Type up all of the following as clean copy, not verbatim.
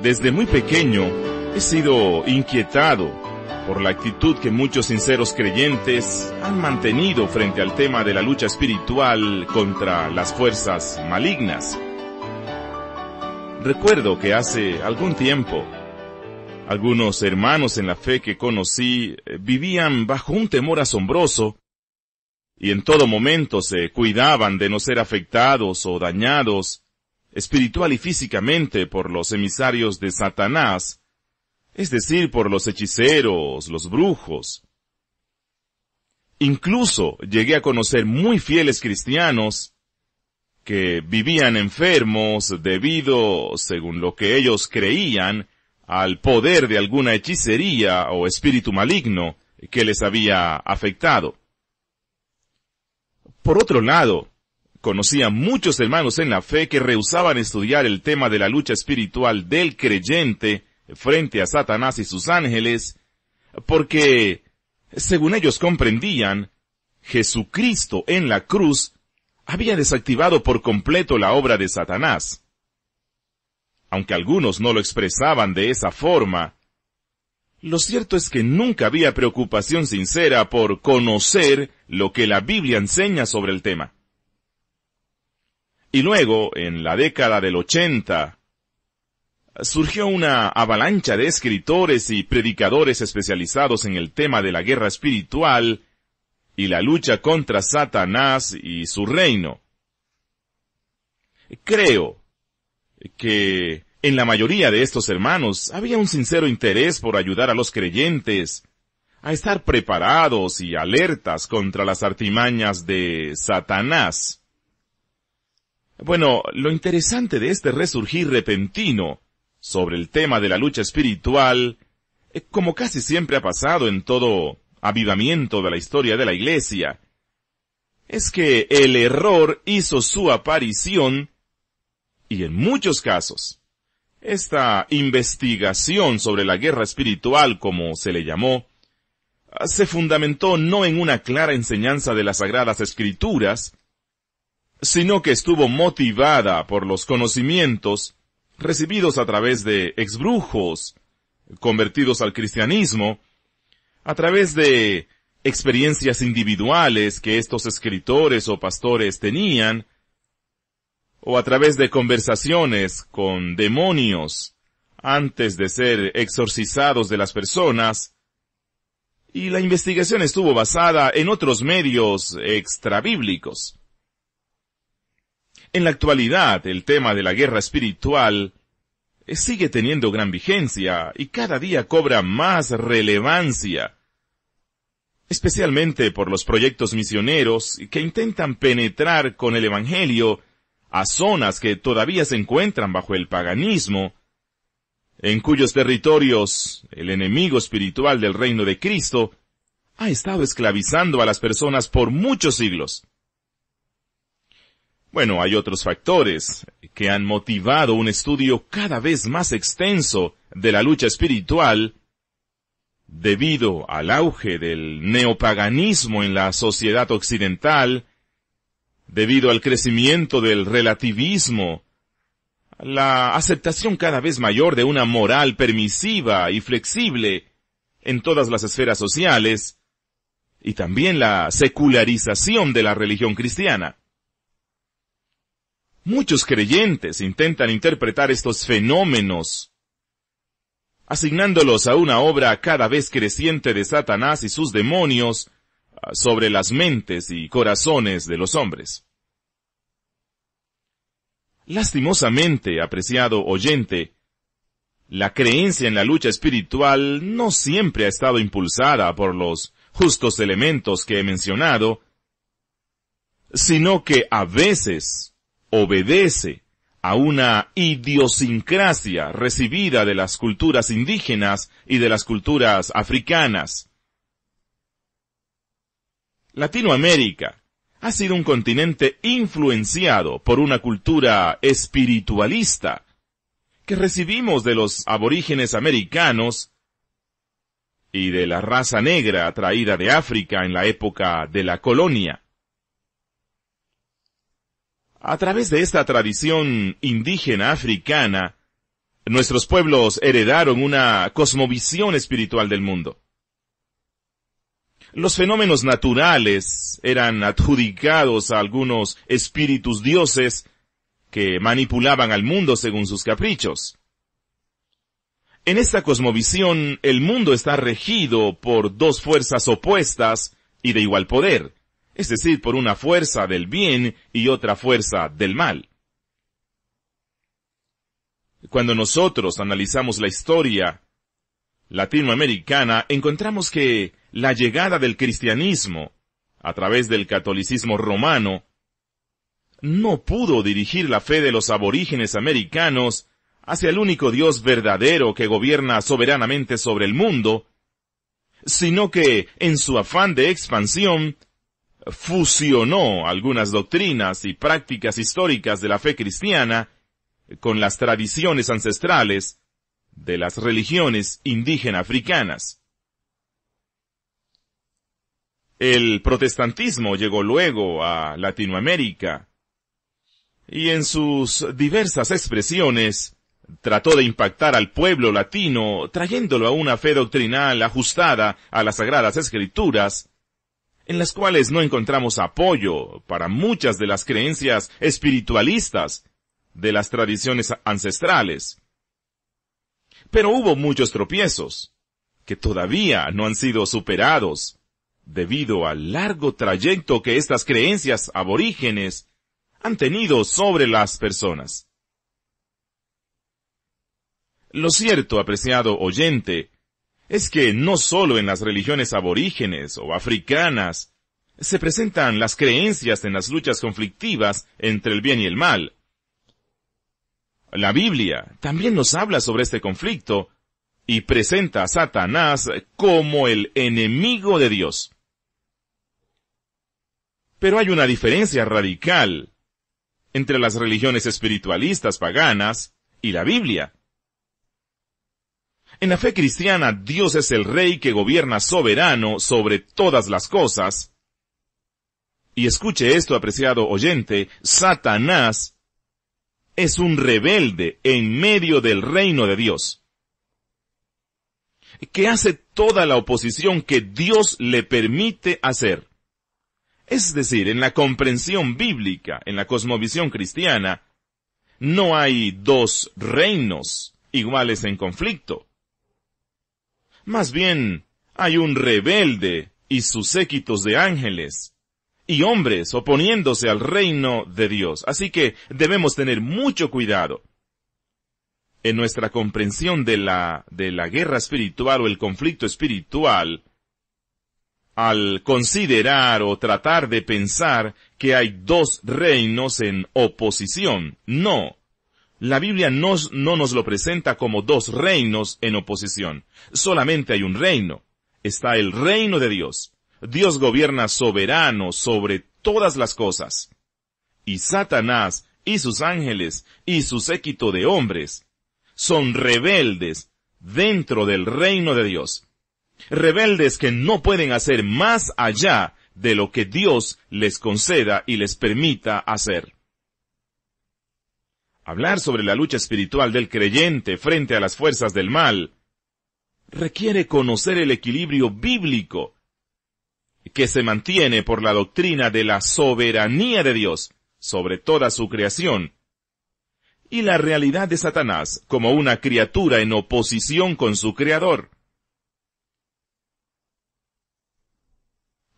Desde muy pequeño he sido inquietado por la actitud que muchos sinceros creyentes han mantenido frente al tema de la lucha espiritual contra las fuerzas malignas. Recuerdo que hace algún tiempo, algunos hermanos en la fe que conocí vivían bajo un temor asombroso y en todo momento se cuidaban de no ser afectados o dañados espiritual y físicamente por los emisarios de Satanás, es decir, por los hechiceros, los brujos. Incluso llegué a conocer muy fieles cristianos que vivían enfermos debido, según lo que ellos creían, al poder de alguna hechicería o espíritu maligno que les había afectado. Por otro lado, conocí a muchos hermanos en la fe que rehusaban estudiar el tema de la lucha espiritual del creyente frente a Satanás y sus ángeles, porque, según ellos comprendían, Jesucristo en la cruz había desactivado por completo la obra de Satanás. Aunque algunos no lo expresaban de esa forma, lo cierto es que nunca había preocupación sincera por conocer lo que la Biblia enseña sobre el tema. Y luego, en la década del 80, surgió una avalancha de escritores y predicadores especializados en el tema de la guerra espiritual y la lucha contra Satanás y su reino. Creo que en la mayoría de estos hermanos había un sincero interés por ayudar a los creyentes a estar preparados y alertas contra las artimañas de Satanás. Bueno, lo interesante de este resurgir repentino sobre el tema de la lucha espiritual, como casi siempre ha pasado en todo avivamiento de la historia de la Iglesia, es que el error hizo su aparición y en muchos casos, esta investigación sobre la guerra espiritual, como se le llamó, se fundamentó no en una clara enseñanza de las Sagradas Escrituras, sino que estuvo motivada por los conocimientos recibidos a través de exbrujos, convertidos al cristianismo, a través de experiencias individuales que estos escritores o pastores tenían, o a través de conversaciones con demonios antes de ser exorcizados de las personas, y la investigación estuvo basada en otros medios extrabíblicos. En la actualidad, el tema de la guerra espiritual sigue teniendo gran vigencia y cada día cobra más relevancia, especialmente por los proyectos misioneros que intentan penetrar con el Evangelio a zonas que todavía se encuentran bajo el paganismo, en cuyos territorios el enemigo espiritual del reino de Cristo ha estado esclavizando a las personas por muchos siglos. Bueno, hay otros factores que han motivado un estudio cada vez más extenso de la lucha espiritual debido al auge del neopaganismo en la sociedad occidental, debido al crecimiento del relativismo, la aceptación cada vez mayor de una moral permisiva y flexible en todas las esferas sociales, y también la secularización de la religión cristiana. Muchos creyentes intentan interpretar estos fenómenos, asignándolos a una obra cada vez creciente de Satanás y sus demonios sobre las mentes y corazones de los hombres. Lastimosamente, apreciado oyente, la creencia en la lucha espiritual no siempre ha estado impulsada por los justos elementos que he mencionado, sino que a veces obedece a una idiosincrasia recibida de las culturas indígenas y de las culturas africanas. Latinoamérica ha sido un continente influenciado por una cultura espiritualista que recibimos de los aborígenes americanos y de la raza negra traída de África en la época de la colonia. A través de esta tradición indígena africana, nuestros pueblos heredaron una cosmovisión espiritual del mundo. Los fenómenos naturales eran adjudicados a algunos espíritus dioses que manipulaban al mundo según sus caprichos. En esta cosmovisión, el mundo está regido por dos fuerzas opuestas y de igual poder, es decir, por una fuerza del bien y otra fuerza del mal. Cuando nosotros analizamos la historia latinoamericana, encontramos que la llegada del cristianismo, a través del catolicismo romano, no pudo dirigir la fe de los aborígenes americanos hacia el único Dios verdadero que gobierna soberanamente sobre el mundo, sino que, en su afán de expansión, fusionó algunas doctrinas y prácticas históricas de la fe cristiana con las tradiciones ancestrales de las religiones indígenas africanas. El protestantismo llegó luego a Latinoamérica y en sus diversas expresiones trató de impactar al pueblo latino trayéndolo a una fe doctrinal ajustada a las Sagradas Escrituras, en las cuales no encontramos apoyo para muchas de las creencias espiritualistas de las tradiciones ancestrales. Pero hubo muchos tropiezos que todavía no han sido superados debido al largo trayecto que estas creencias aborígenes han tenido sobre las personas. Lo cierto, apreciado oyente, es que no solo en las religiones aborígenes o africanas se presentan las creencias en las luchas conflictivas entre el bien y el mal. La Biblia también nos habla sobre este conflicto y presenta a Satanás como el enemigo de Dios. Pero hay una diferencia radical entre las religiones espiritualistas paganas y la Biblia. En la fe cristiana, Dios es el Rey que gobierna soberano sobre todas las cosas. Y escuche esto, apreciado oyente, Satanás es un rebelde en medio del reino de Dios, que hace toda la oposición que Dios le permite hacer. Es decir, en la comprensión bíblica, en la cosmovisión cristiana, no hay dos reinos iguales en conflicto. Más bien, hay un rebelde y sus séquitos de ángeles, y hombres oponiéndose al reino de Dios. Así que debemos tener mucho cuidado en nuestra comprensión de la guerra espiritual o el conflicto espiritual, al considerar o tratar de pensar que hay dos reinos en oposición. No. La Biblia no nos lo presenta como dos reinos en oposición. Solamente hay un reino. Está el reino de Dios. Dios gobierna soberano sobre todas las cosas. Y Satanás y sus ángeles y su séquito de hombres son rebeldes dentro del reino de Dios. Rebeldes que no pueden hacer más allá de lo que Dios les conceda y les permita hacer. Hablar sobre la lucha espiritual del creyente frente a las fuerzas del mal requiere conocer el equilibrio bíblico que se mantiene por la doctrina de la soberanía de Dios sobre toda su creación y la realidad de Satanás como una criatura en oposición con su Creador.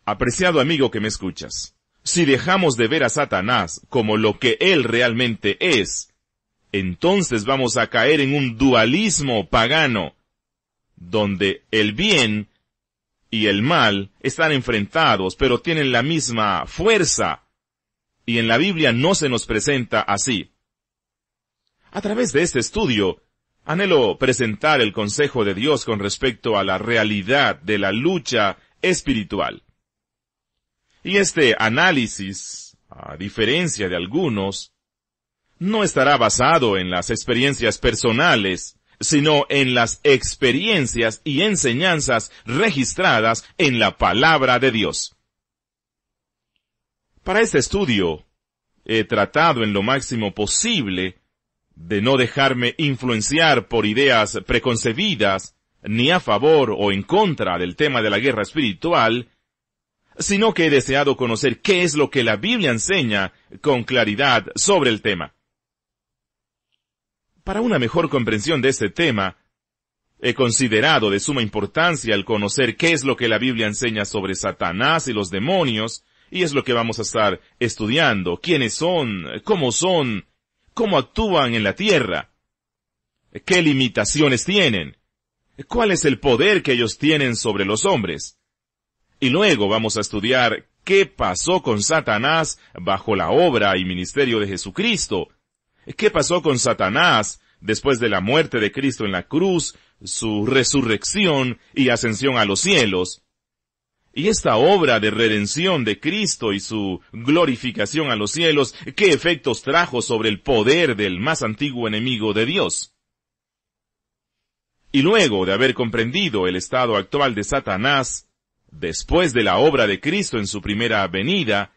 Apreciado amigo que me escuchas, si dejamos de ver a Satanás como lo que él realmente es, entonces vamos a caer en un dualismo pagano, donde el bien y el mal están enfrentados, pero tienen la misma fuerza, y en la Biblia no se nos presenta así. A través de este estudio, anhelo presentar el consejo de Dios con respecto a la realidad de la lucha espiritual. Y este análisis, a diferencia de algunos, no estará basado en las experiencias personales, sino en las experiencias y enseñanzas registradas en la palabra de Dios. Para este estudio, he tratado en lo máximo posible de no dejarme influenciar por ideas preconcebidas, ni a favor o en contra del tema de la guerra espiritual, sino que he deseado conocer qué es lo que la Biblia enseña con claridad sobre el tema. Para una mejor comprensión de este tema, he considerado de suma importancia el conocer qué es lo que la Biblia enseña sobre Satanás y los demonios, y es lo que vamos a estar estudiando: quiénes son, cómo actúan en la tierra, qué limitaciones tienen, cuál es el poder que ellos tienen sobre los hombres. Y luego vamos a estudiar qué pasó con Satanás bajo la obra y ministerio de Jesucristo. ¿Qué pasó con Satanás después de la muerte de Cristo en la cruz, su resurrección y ascensión a los cielos? Y esta obra de redención de Cristo y su glorificación a los cielos, ¿qué efectos trajo sobre el poder del más antiguo enemigo de Dios? Y luego de haber comprendido el estado actual de Satanás, después de la obra de Cristo en su primera venida,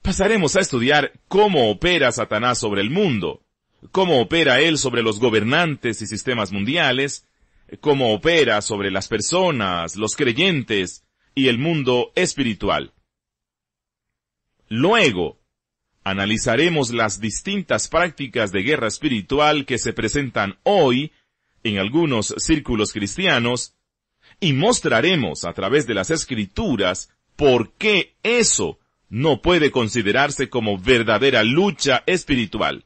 pasaremos a estudiar cómo opera Satanás sobre el mundo, cómo opera él sobre los gobernantes y sistemas mundiales, cómo opera sobre las personas, los creyentes y el mundo espiritual. Luego, analizaremos las distintas prácticas de guerra espiritual que se presentan hoy en algunos círculos cristianos, y mostraremos a través de las Escrituras por qué eso no puede considerarse como verdadera lucha espiritual.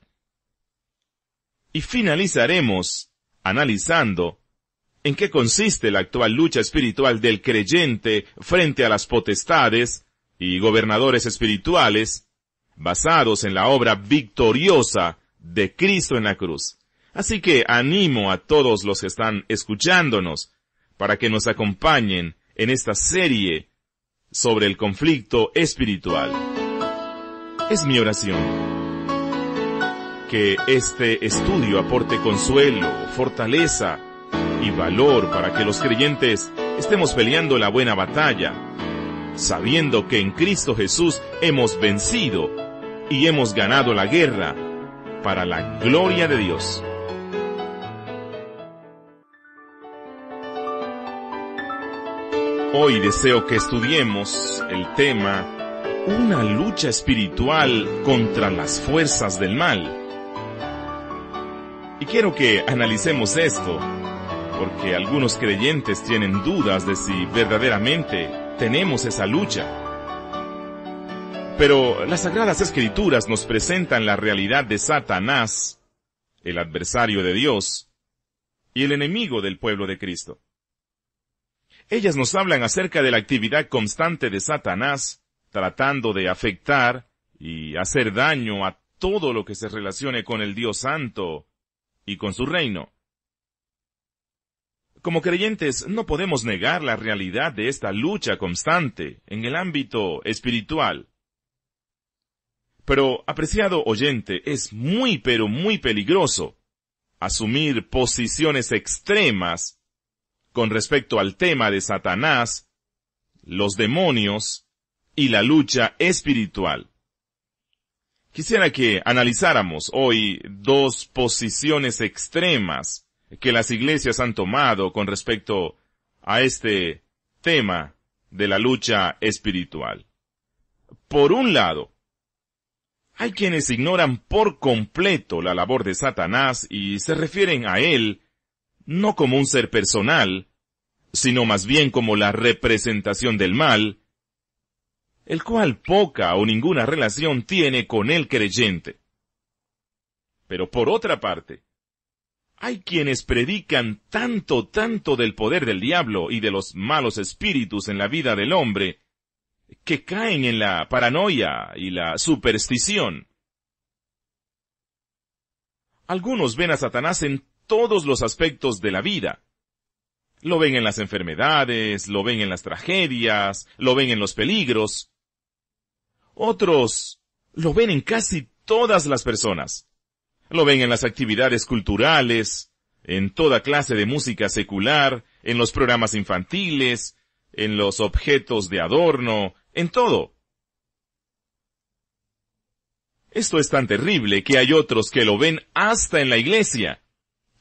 Y finalizaremos analizando en qué consiste la actual lucha espiritual del creyente frente a las potestades y gobernadores espirituales, basados en la obra victoriosa de Cristo en la cruz. Así que animo a todos los que están escuchándonos para que nos acompañen en esta serie sobre el conflicto espiritual. Es mi oración que este estudio aporte consuelo, fortaleza y valor para que los creyentes estemos peleando la buena batalla, sabiendo que en Cristo Jesús hemos vencido y hemos ganado la guerra para la gloria de Dios. Hoy deseo que estudiemos el tema una lucha espiritual contra las fuerzas del mal. Y quiero que analicemos esto, porque algunos creyentes tienen dudas de si verdaderamente tenemos esa lucha. Pero las Sagradas Escrituras nos presentan la realidad de Satanás, el adversario de Dios, y el enemigo del pueblo de Cristo. Ellas nos hablan acerca de la actividad constante de Satanás, tratando de afectar y hacer daño a todo lo que se relacione con el Dios Santo y con su reino. Como creyentes no podemos negar la realidad de esta lucha constante en el ámbito espiritual. Pero, apreciado oyente, es muy pero muy peligroso asumir posiciones extremas con respecto al tema de Satanás, los demonios y la lucha espiritual. Quisiera que analizáramos hoy dos posiciones extremas que las iglesias han tomado con respecto a este tema de la lucha espiritual. Por un lado, hay quienes ignoran por completo la labor de Satanás y se refieren a él no como un ser personal, sino más bien como la representación del mal, el cual poca o ninguna relación tiene con el creyente. Pero por otra parte, hay quienes predican tanto del poder del diablo y de los malos espíritus en la vida del hombre, que caen en la paranoia y la superstición. Algunos ven a Satanás en todos los aspectos de la vida. Lo ven en las enfermedades, lo ven en las tragedias, lo ven en los peligros. Otros lo ven en casi todas las personas. Lo ven en las actividades culturales, en toda clase de música secular, en los programas infantiles, en los objetos de adorno, en todo. Esto es tan terrible que hay otros que lo ven hasta en la iglesia.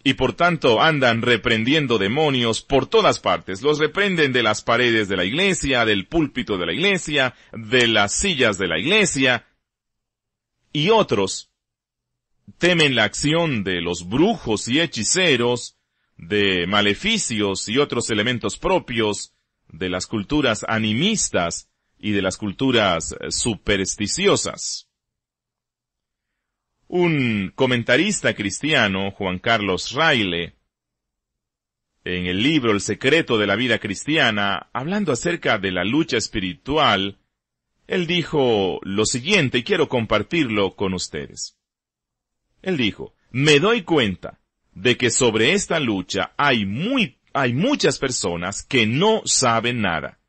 Y por tanto andan reprendiendo demonios por todas partes. Los reprenden de las paredes de la iglesia, del púlpito de la iglesia, de las sillas de la iglesia. Y otros temen la acción de los brujos y hechiceros, de maleficios y otros elementos propios de las culturas animistas y de las culturas supersticiosas. Un comentarista cristiano, Juan Carlos Riley, en el libro El secreto de la vida cristiana, hablando acerca de la lucha espiritual, él dijo lo siguiente, y quiero compartirlo con ustedes. Él dijo, me doy cuenta de que sobre esta lucha hay muchas personas que no saben nada.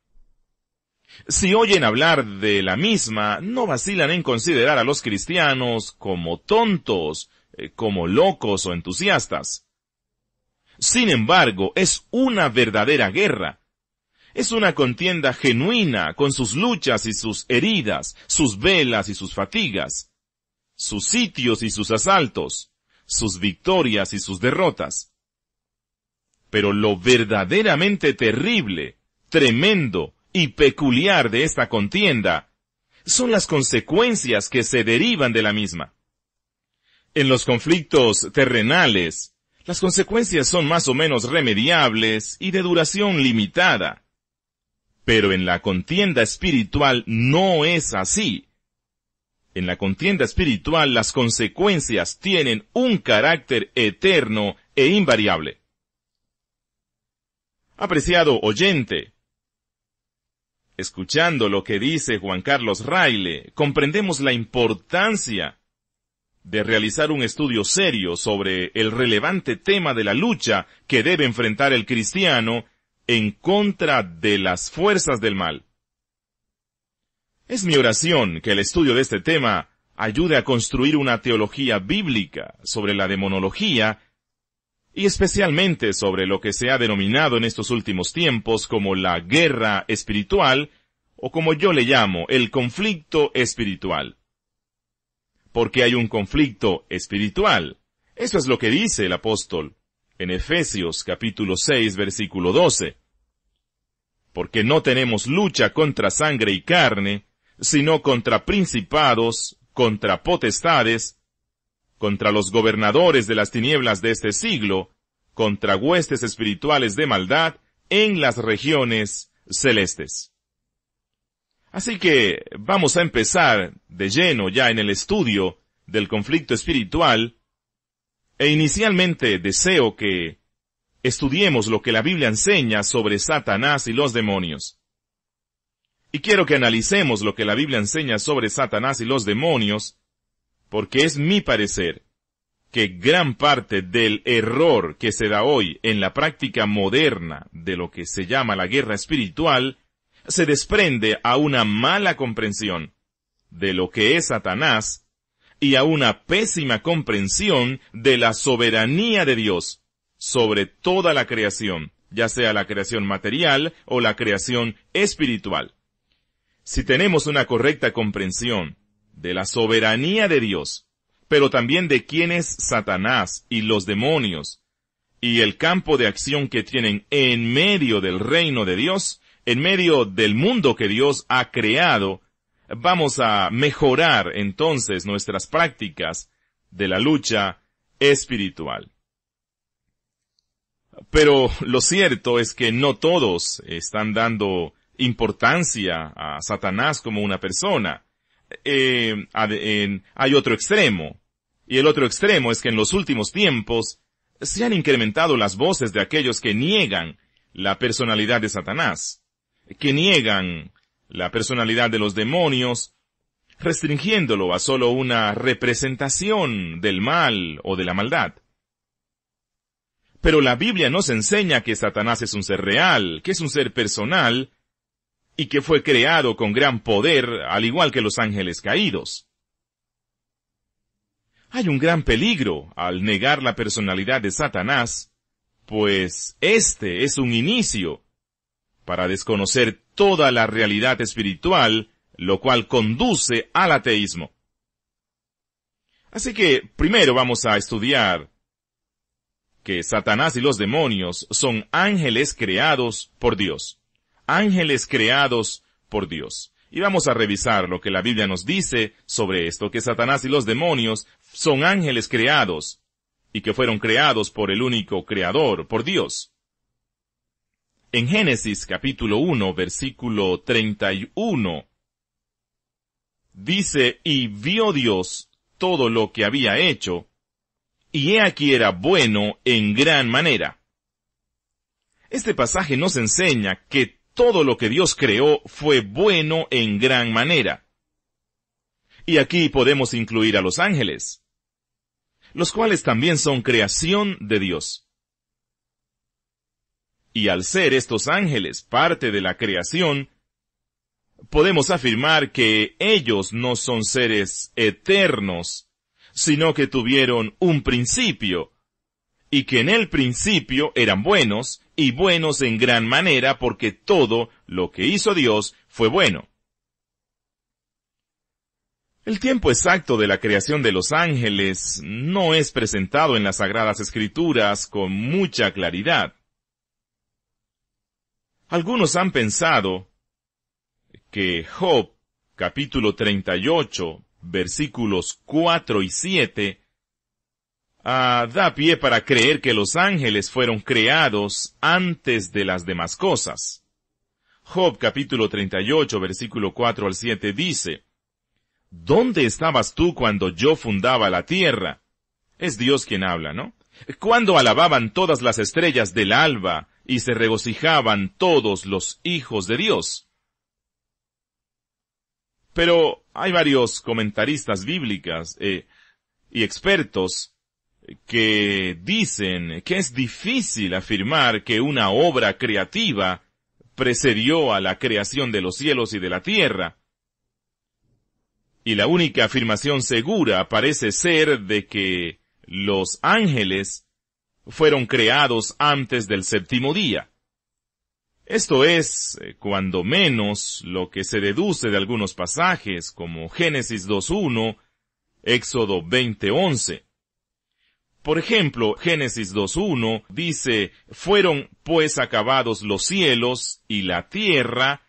Si oyen hablar de la misma, no vacilan en considerar a los cristianos como tontos, como locos o entusiastas. Sin embargo, es una verdadera guerra. Es una contienda genuina con sus luchas y sus heridas, sus velas y sus fatigas, sus sitios y sus asaltos, sus victorias y sus derrotas. Pero lo verdaderamente terrible, tremendo y peculiar de esta contienda son las consecuencias que se derivan de la misma. En los conflictos terrenales, las consecuencias son más o menos remediables y de duración limitada. Pero en la contienda espiritual no es así. En la contienda espiritual las consecuencias tienen un carácter eterno e invariable. Apreciado oyente, escuchando lo que dice Juan Carlos Riley, comprendemos la importancia de realizar un estudio serio sobre el relevante tema de la lucha que debe enfrentar el cristiano en contra de las fuerzas del mal. Es mi oración que el estudio de este tema ayude a construir una teología bíblica sobre la demonología y especialmente sobre lo que se ha denominado en estos últimos tiempos como la guerra espiritual, o como yo le llamo, el conflicto espiritual. Porque hay un conflicto espiritual. Eso es lo que dice el apóstol en Efesios capítulo 6, versículo 12. Porque no tenemos lucha contra sangre y carne, sino contra principados, contra potestades, contra los gobernadores de las tinieblas de este siglo, contra huestes espirituales de maldad en las regiones celestes. Así que vamos a empezar de lleno ya en el estudio del conflicto espiritual, e inicialmente deseo que estudiemos lo que la Biblia enseña sobre Satanás y los demonios. Y quiero que analicemos lo que la Biblia enseña sobre Satanás y los demonios, porque es mi parecer que gran parte del error que se da hoy en la práctica moderna de lo que se llama la guerra espiritual se desprende a una mala comprensión de lo que es Satanás y a una pésima comprensión de la soberanía de Dios sobre toda la creación, ya sea la creación material o la creación espiritual. Si tenemos una correcta comprensión de la soberanía de Dios, pero también de quién es Satanás y los demonios, y el campo de acción que tienen en medio del reino de Dios, en medio del mundo que Dios ha creado, vamos a mejorar entonces nuestras prácticas de la lucha espiritual. Pero lo cierto es que no todos están dando importancia a Satanás como una persona. Hay otro extremo, y el otro extremo es que en los últimos tiempos se han incrementado las voces de aquellos que niegan la personalidad de Satanás, que niegan la personalidad de los demonios, restringiéndolo a solo una representación del mal o de la maldad. Pero la Biblia nos enseña que Satanás es un ser real, que es un ser personal, y que fue creado con gran poder, al igual que los ángeles caídos. Hay un gran peligro al negar la personalidad de Satanás, pues este es un inicio para desconocer toda la realidad espiritual, lo cual conduce al ateísmo. Así que primero vamos a estudiar que Satanás y los demonios son ángeles creados por Dios. Ángeles creados por Dios. Y vamos a revisar lo que la Biblia nos dice sobre esto, que Satanás y los demonios son ángeles creados, y que fueron creados por el único Creador, por Dios. En Génesis capítulo 1, versículo 31, dice, y vio Dios todo lo que había hecho, y he aquí era bueno en gran manera. Este pasaje nos enseña que todo lo que Dios creó fue bueno en gran manera. Y aquí podemos incluir a los ángeles, los cuales también son creación de Dios. Y al ser estos ángeles parte de la creación, podemos afirmar que ellos no son seres eternos, sino que tuvieron un principio, y que en el principio eran buenos, y buenos en gran manera, porque todo lo que hizo Dios fue bueno. El tiempo exacto de la creación de los ángeles no es presentado en las Sagradas Escrituras con mucha claridad. Algunos han pensado que Job, capítulo 38, versículos 4 y 7, da pie para creer que los ángeles fueron creados antes de las demás cosas. Job capítulo 38, versículo 4 al 7 dice, ¿Dónde estabas tú cuando yo fundaba la tierra? Es Dios quien habla, ¿no? Cuando alababan todas las estrellas del alba y se regocijaban todos los hijos de Dios. Pero hay varios comentaristas bíblicas y expertos que dicen que es difícil afirmar que una obra creativa precedió a la creación de los cielos y de la tierra. Y la única afirmación segura parece ser de que los ángeles fueron creados antes del séptimo día. Esto es, cuando menos, lo que se deduce de algunos pasajes, como Génesis 2.1, Éxodo 20.11. Por ejemplo, Génesis 2.1 dice, fueron pues acabados los cielos y la tierra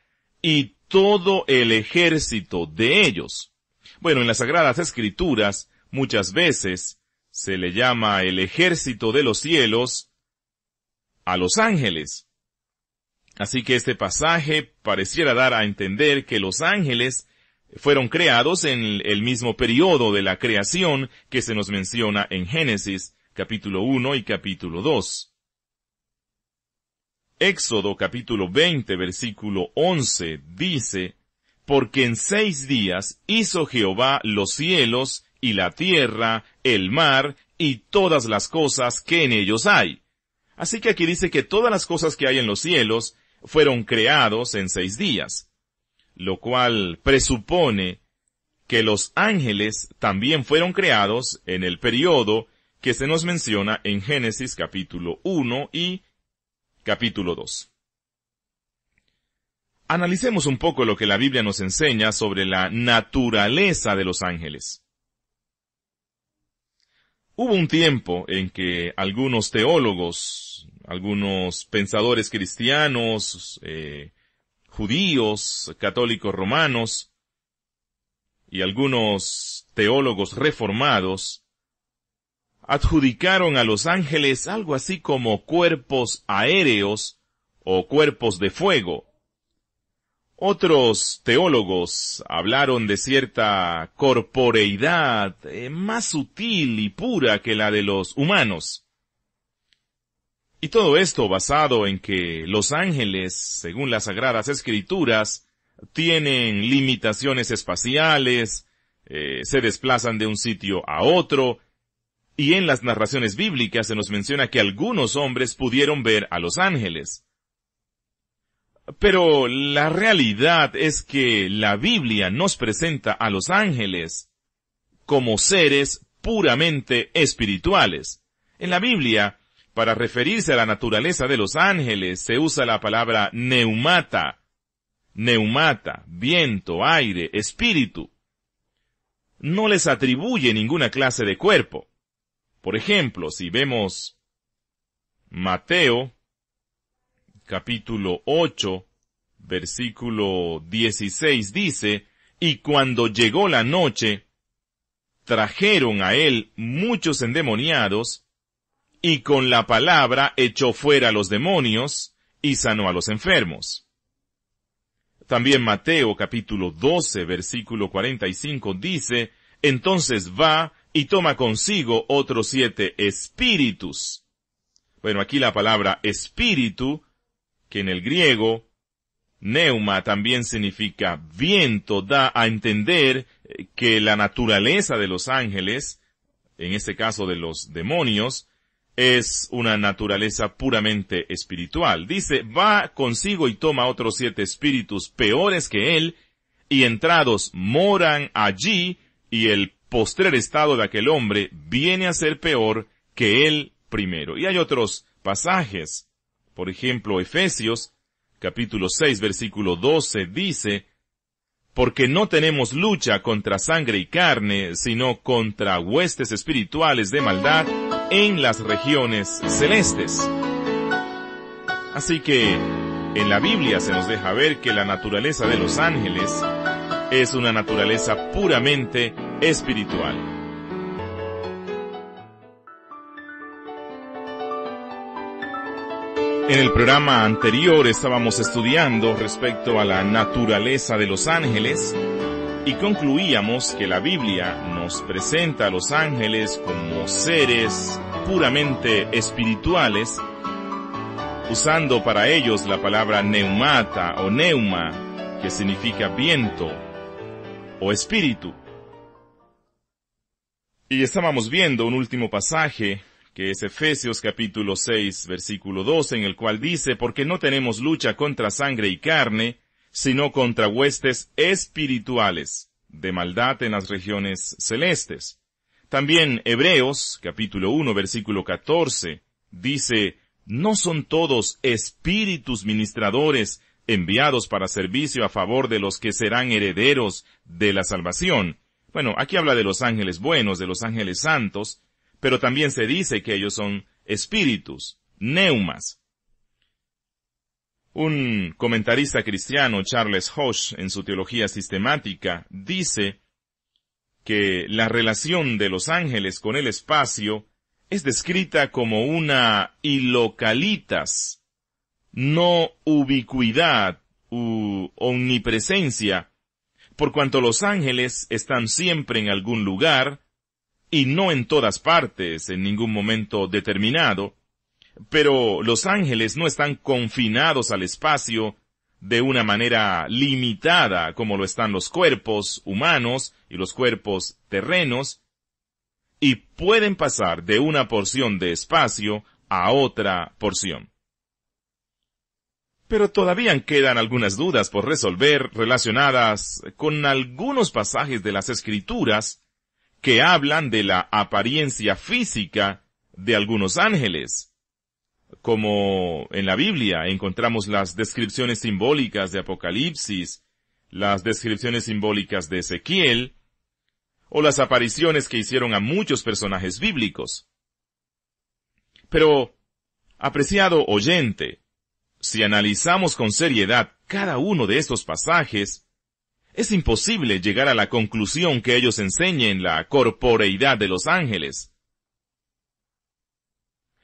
y todo el ejército de ellos. Bueno, en las Sagradas Escrituras, muchas veces se le llama el ejército de los cielos a los ángeles. Así que este pasaje pareciera dar a entender que los ángeles fueron creados en el mismo periodo de la creación que se nos menciona en Génesis, capítulo 1 y capítulo 2. Éxodo, capítulo 20, versículo 11, dice, porque en 6 días hizo Jehová los cielos y la tierra, el mar y todas las cosas que en ellos hay. Así que aquí dice que todas las cosas que hay en los cielos fueron creados en 6 días. Lo cual presupone que los ángeles también fueron creados en el periodo que se nos menciona en Génesis capítulo 1 y capítulo 2. Analicemos un poco lo que la Biblia nos enseña sobre la naturaleza de los ángeles. Hubo un tiempo en que algunos teólogos, algunos pensadores cristianos, judíos, católicos romanos, y algunos teólogos reformados, adjudicaron a los ángeles algo así como cuerpos aéreos o cuerpos de fuego. Otros teólogos hablaron de cierta corporeidad más sutil y pura que la de los humanos. Y todo esto basado en que los ángeles, según las Sagradas Escrituras, tienen limitaciones espaciales, se desplazan de un sitio a otro, y en las narraciones bíblicas se nos menciona que algunos hombres pudieron ver a los ángeles. Pero la realidad es que la Biblia nos presenta a los ángeles como seres puramente espirituales. En la Biblia, para referirse a la naturaleza de los ángeles, se usa la palabra neumata, viento, aire, espíritu. no les atribuye ninguna clase de cuerpo. Por ejemplo, si vemos Mateo, capítulo 8, versículo 16, dice, «Y cuando llegó la noche, trajeron a él muchos endemoniados, y con la palabra echó fuera a los demonios, y sanó a los enfermos». También Mateo capítulo 12, versículo 45 dice, «Entonces va y toma consigo otros 7 espíritus». Bueno, aquí la palabra espíritu, que en el griego, neuma, también significa viento, da a entender que la naturaleza de los ángeles, en este caso de los demonios, es una naturaleza puramente espiritual. Dice, va consigo y toma otros 7 espíritus peores que él, y entrados moran allí, y el postrer estado de aquel hombre viene a ser peor que él primero. Y hay otros pasajes. Por ejemplo, Efesios, capítulo 6, versículo 12, dice, «Porque no tenemos lucha contra sangre y carne, sino contra huestes espirituales de maldad en las regiones celestes». Así que, en la Biblia se nos deja ver que la naturaleza de los ángeles es una naturaleza puramente espiritual. En el programa anterior estábamos estudiando respecto a la naturaleza de los ángeles y concluíamos que la Biblia nos presenta a los ángeles como seres puramente espirituales, usando para ellos la palabra neumata o neuma, que significa viento o espíritu. Y estábamos viendo un último pasaje, que es Efesios capítulo 6, versículo 12, en el cual dice, «Porque no tenemos lucha contra sangre y carne, sino contra huestes espirituales de maldad en las regiones celestes». También Hebreos capítulo 1, versículo 14, dice, «¿No son todos espíritus ministradores enviados para servicio a favor de los que serán herederos de la salvación?» Bueno, aquí habla de los ángeles buenos, de los ángeles santos, pero también se dice que ellos son espíritus, neumas. Un comentarista cristiano, Charles Hodge, en su teología sistemática, dice que la relación de los ángeles con el espacio es descrita como una ilocalitas, no ubicuidad u omnipresencia, por cuanto los ángeles están siempre en algún lugar, y no en todas partes, en ningún momento determinado, pero los ángeles no están confinados al espacio de una manera limitada como lo están los cuerpos humanos y los cuerpos terrenos, y pueden pasar de una porción de espacio a otra porción. Pero todavía quedan algunas dudas por resolver relacionadas con algunos pasajes de las Escrituras que hablan de la apariencia física de algunos ángeles. Como en la Biblia encontramos las descripciones simbólicas de Apocalipsis, las descripciones simbólicas de Ezequiel, o las apariciones que hicieron a muchos personajes bíblicos. Pero, apreciado oyente, si analizamos con seriedad cada uno de estos pasajes, es imposible llegar a la conclusión que ellos enseñen la corporeidad de los ángeles.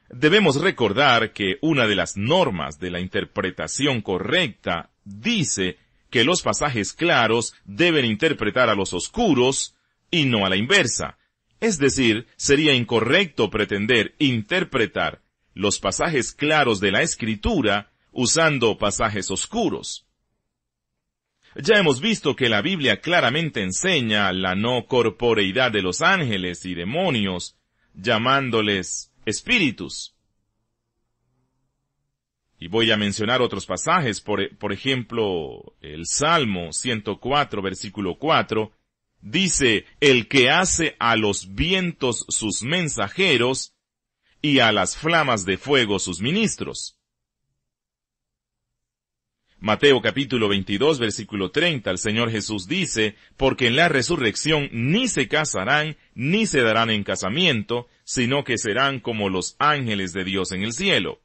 Debemos recordar que una de las normas de la interpretación correcta dice que los pasajes claros deben interpretar a los oscuros y no a la inversa. Es decir, sería incorrecto pretender interpretar los pasajes claros de la Escritura usando pasajes oscuros. Ya hemos visto que la Biblia claramente enseña la no corporeidad de los ángeles y demonios, llamándoles espíritus. Y voy a mencionar otros pasajes, por ejemplo, el Salmo 104, versículo 4, dice, «El que hace a los vientos sus mensajeros, y a las flamas de fuego sus ministros». Mateo capítulo 22, versículo 30, el Señor Jesús dice, porque en la resurrección ni se casarán, ni se darán en casamiento, sino que serán como los ángeles de Dios en el cielo.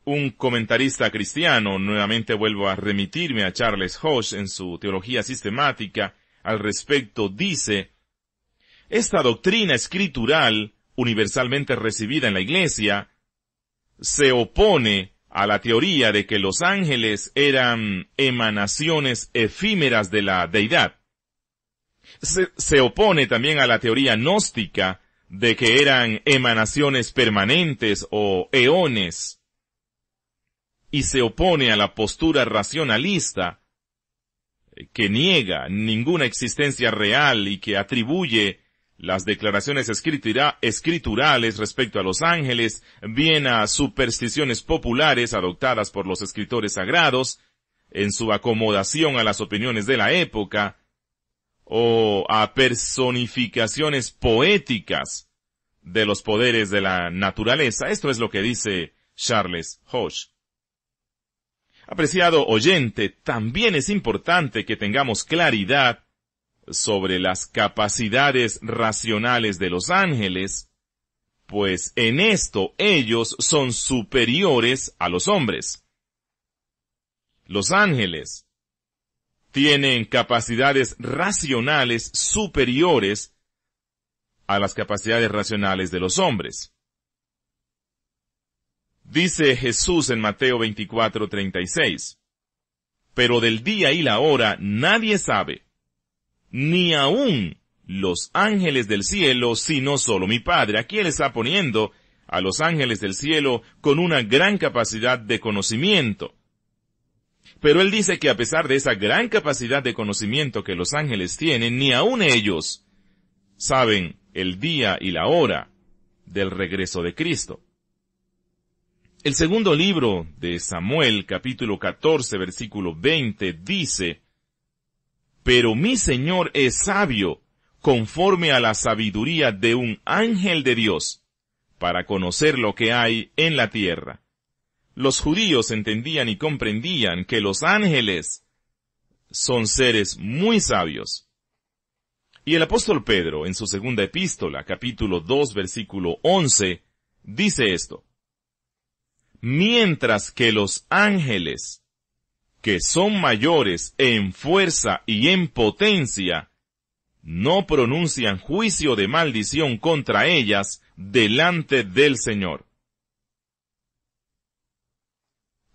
Un comentarista cristiano, nuevamente vuelvo a remitirme a Charles Hodge en su teología sistemática, al respecto dice, esta doctrina escritural, universalmente recibida en la Iglesia, se opone a la teoría de que los ángeles eran emanaciones efímeras de la deidad. Se opone también a la teoría gnóstica de que eran emanaciones permanentes o eones. Y se opone a la postura racionalista que niega ninguna existencia real y que atribuye las declaraciones escriturales respecto a los ángeles bien a supersticiones populares adoptadas por los escritores sagrados, en su acomodación a las opiniones de la época, o a personificaciones poéticas de los poderes de la naturaleza. Esto es lo que dice Charles Hodge. Apreciado oyente, también es importante que tengamos claridad sobre las capacidades racionales de los ángeles, pues en esto ellos son superiores a los hombres. Los ángeles tienen capacidades racionales superiores a las capacidades racionales de los hombres. Dice Jesús en Mateo 24:36, pero del día y la hora nadie sabe, ni aun los ángeles del cielo, sino solo mi Padre. Aquí Él está poniendo a los ángeles del cielo con una gran capacidad de conocimiento. Pero Él dice que a pesar de esa gran capacidad de conocimiento que los ángeles tienen, ni aun ellos saben el día y la hora del regreso de Cristo. El segundo libro de Samuel, capítulo 14, versículo 20, dice, pero mi Señor es sabio, conforme a la sabiduría de un ángel de Dios, para conocer lo que hay en la tierra. Los judíos entendían y comprendían que los ángeles son seres muy sabios. Y el apóstol Pedro, en su segunda epístola, capítulo 2, versículo 11, dice esto, mientras que los ángeles, que son mayores en fuerza y en potencia, no pronuncian juicio de maldición contra ellas delante del Señor.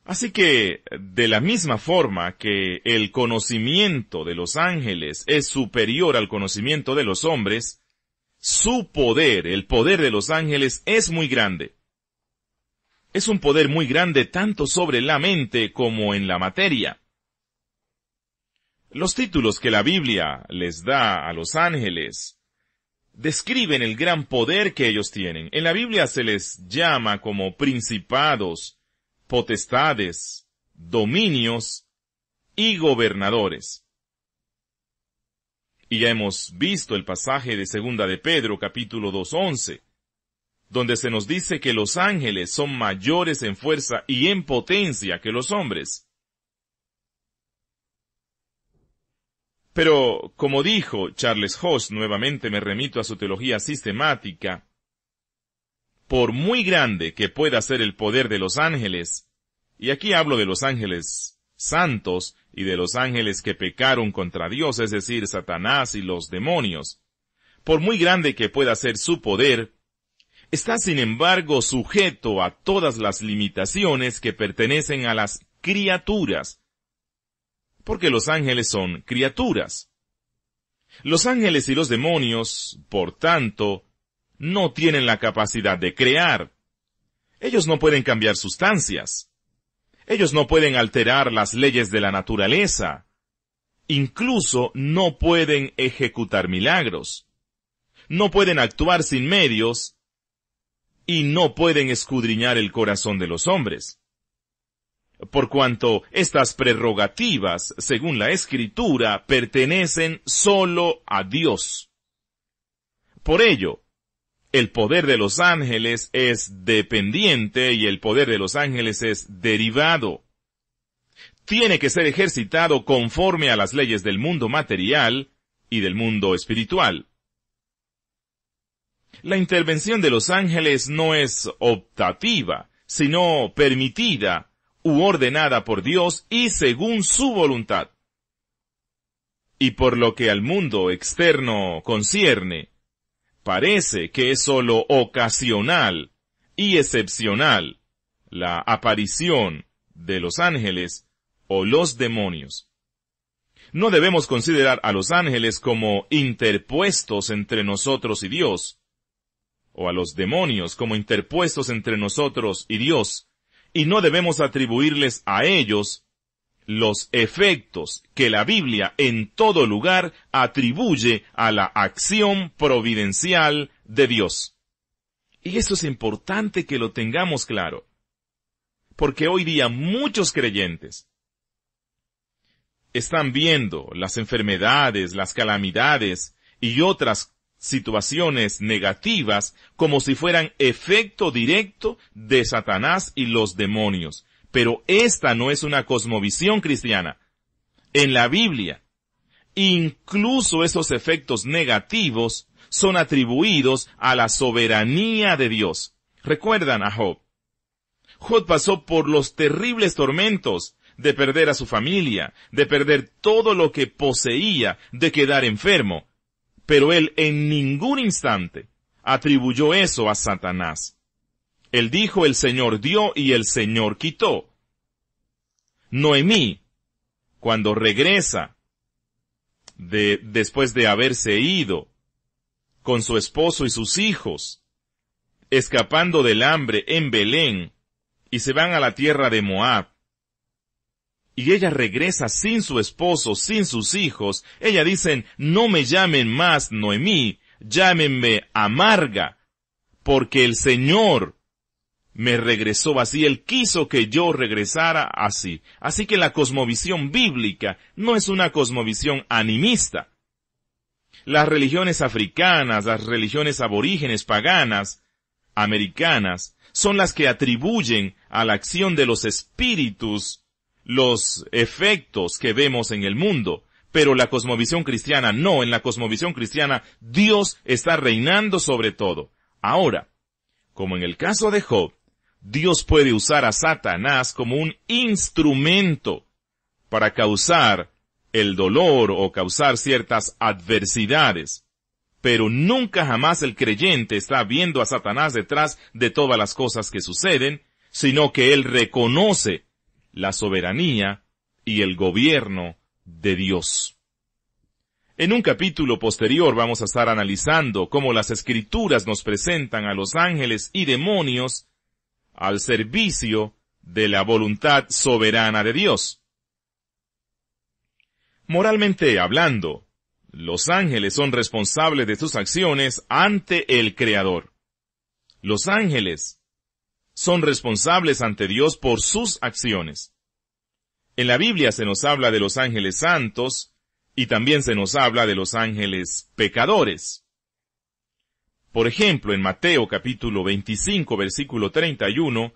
Así que, de la misma forma que el conocimiento de los ángeles es superior al conocimiento de los hombres, su poder, el poder de los ángeles, es muy grande. Es un poder muy grande tanto sobre la mente como en la materia. Los títulos que la Biblia les da a los ángeles describen el gran poder que ellos tienen. En la Biblia se les llama como principados, potestades, dominios y gobernadores. Y ya hemos visto el pasaje de 2 de Pedro, capítulo 2:11, donde se nos dice que los ángeles son mayores en fuerza y en potencia que los hombres. Pero, como dijo Charles Hodge, nuevamente me remito a su teología sistemática, por muy grande que pueda ser el poder de los ángeles, y aquí hablo de los ángeles santos y de los ángeles que pecaron contra Dios, es decir, Satanás y los demonios, por muy grande que pueda ser su poder, está sin embargo sujeto a todas las limitaciones que pertenecen a las criaturas, porque los ángeles son criaturas. Los ángeles y los demonios, por tanto, no tienen la capacidad de crear. Ellos no pueden cambiar sustancias. Ellos no pueden alterar las leyes de la naturaleza. Incluso no pueden ejecutar milagros. No pueden actuar sin medios y no pueden escudriñar el corazón de los hombres. Por cuanto estas prerrogativas, según la Escritura, pertenecen solo a Dios. Por ello, El poder de los ángeles es dependiente y el poder de los ángeles es derivado. Tiene que ser ejercitado conforme a las leyes del mundo material y del mundo espiritual. La intervención de los ángeles no es optativa, sino permitida u ordenada por Dios y según su voluntad. Y por lo que al mundo externo concierne, parece que es sólo ocasional y excepcional la aparición de los ángeles o los demonios. No debemos considerar a los ángeles como interpuestos entre nosotros y Dios, o a los demonios como interpuestos entre nosotros y Dios, y no debemos atribuirles a ellos los efectos que la Biblia en todo lugar atribuye a la acción providencial de Dios. Y eso es importante que lo tengamos claro, porque hoy día muchos creyentes están viendo las enfermedades, las calamidades y otras situaciones negativas como si fueran efecto directo de Satanás y los demonios. Pero esta no es una cosmovisión cristiana. En la Biblia, incluso esos efectos negativos son atribuidos a la soberanía de Dios. ¿Recuerdan a Job? Job pasó por los terribles tormentos de perder a su familia, de perder todo lo que poseía, de quedar enfermo. Pero él en ningún instante atribuyó eso a Satanás. Él dijo, el Señor dio y el Señor quitó. Noemí, cuando regresa después de haberse ido con su esposo y sus hijos, escapando del hambre en Belén, y se van a la tierra de Moab, y ella regresa sin su esposo, sin sus hijos, ella dice, no me llamen más Noemí, llámenme Amarga, porque el Señor me regresó así, Él quiso que yo regresara así. Así que la cosmovisión bíblica no es una cosmovisión animista. Las religiones africanas, las religiones aborígenes paganas, americanas, son las que atribuyen a la acción de los espíritus los efectos que vemos en el mundo. Pero la cosmovisión cristiana no, en la cosmovisión cristiana Dios está reinando sobre todo. Ahora, como en el caso de Job, Dios puede usar a Satanás como un instrumento para causar el dolor o causar ciertas adversidades. Pero nunca jamás el creyente está viendo a Satanás detrás de todas las cosas que suceden, sino que él reconoce la soberanía y el gobierno de Dios. En un capítulo posterior vamos a estar analizando cómo las Escrituras nos presentan a los ángeles y demonios al servicio de la voluntad soberana de Dios. Moralmente hablando, los ángeles son responsables de sus acciones ante el Creador. Los ángeles son responsables ante Dios por sus acciones. En la Biblia se nos habla de los ángeles santos y también se nos habla de los ángeles pecadores. Por ejemplo, en Mateo capítulo 25, versículo 31,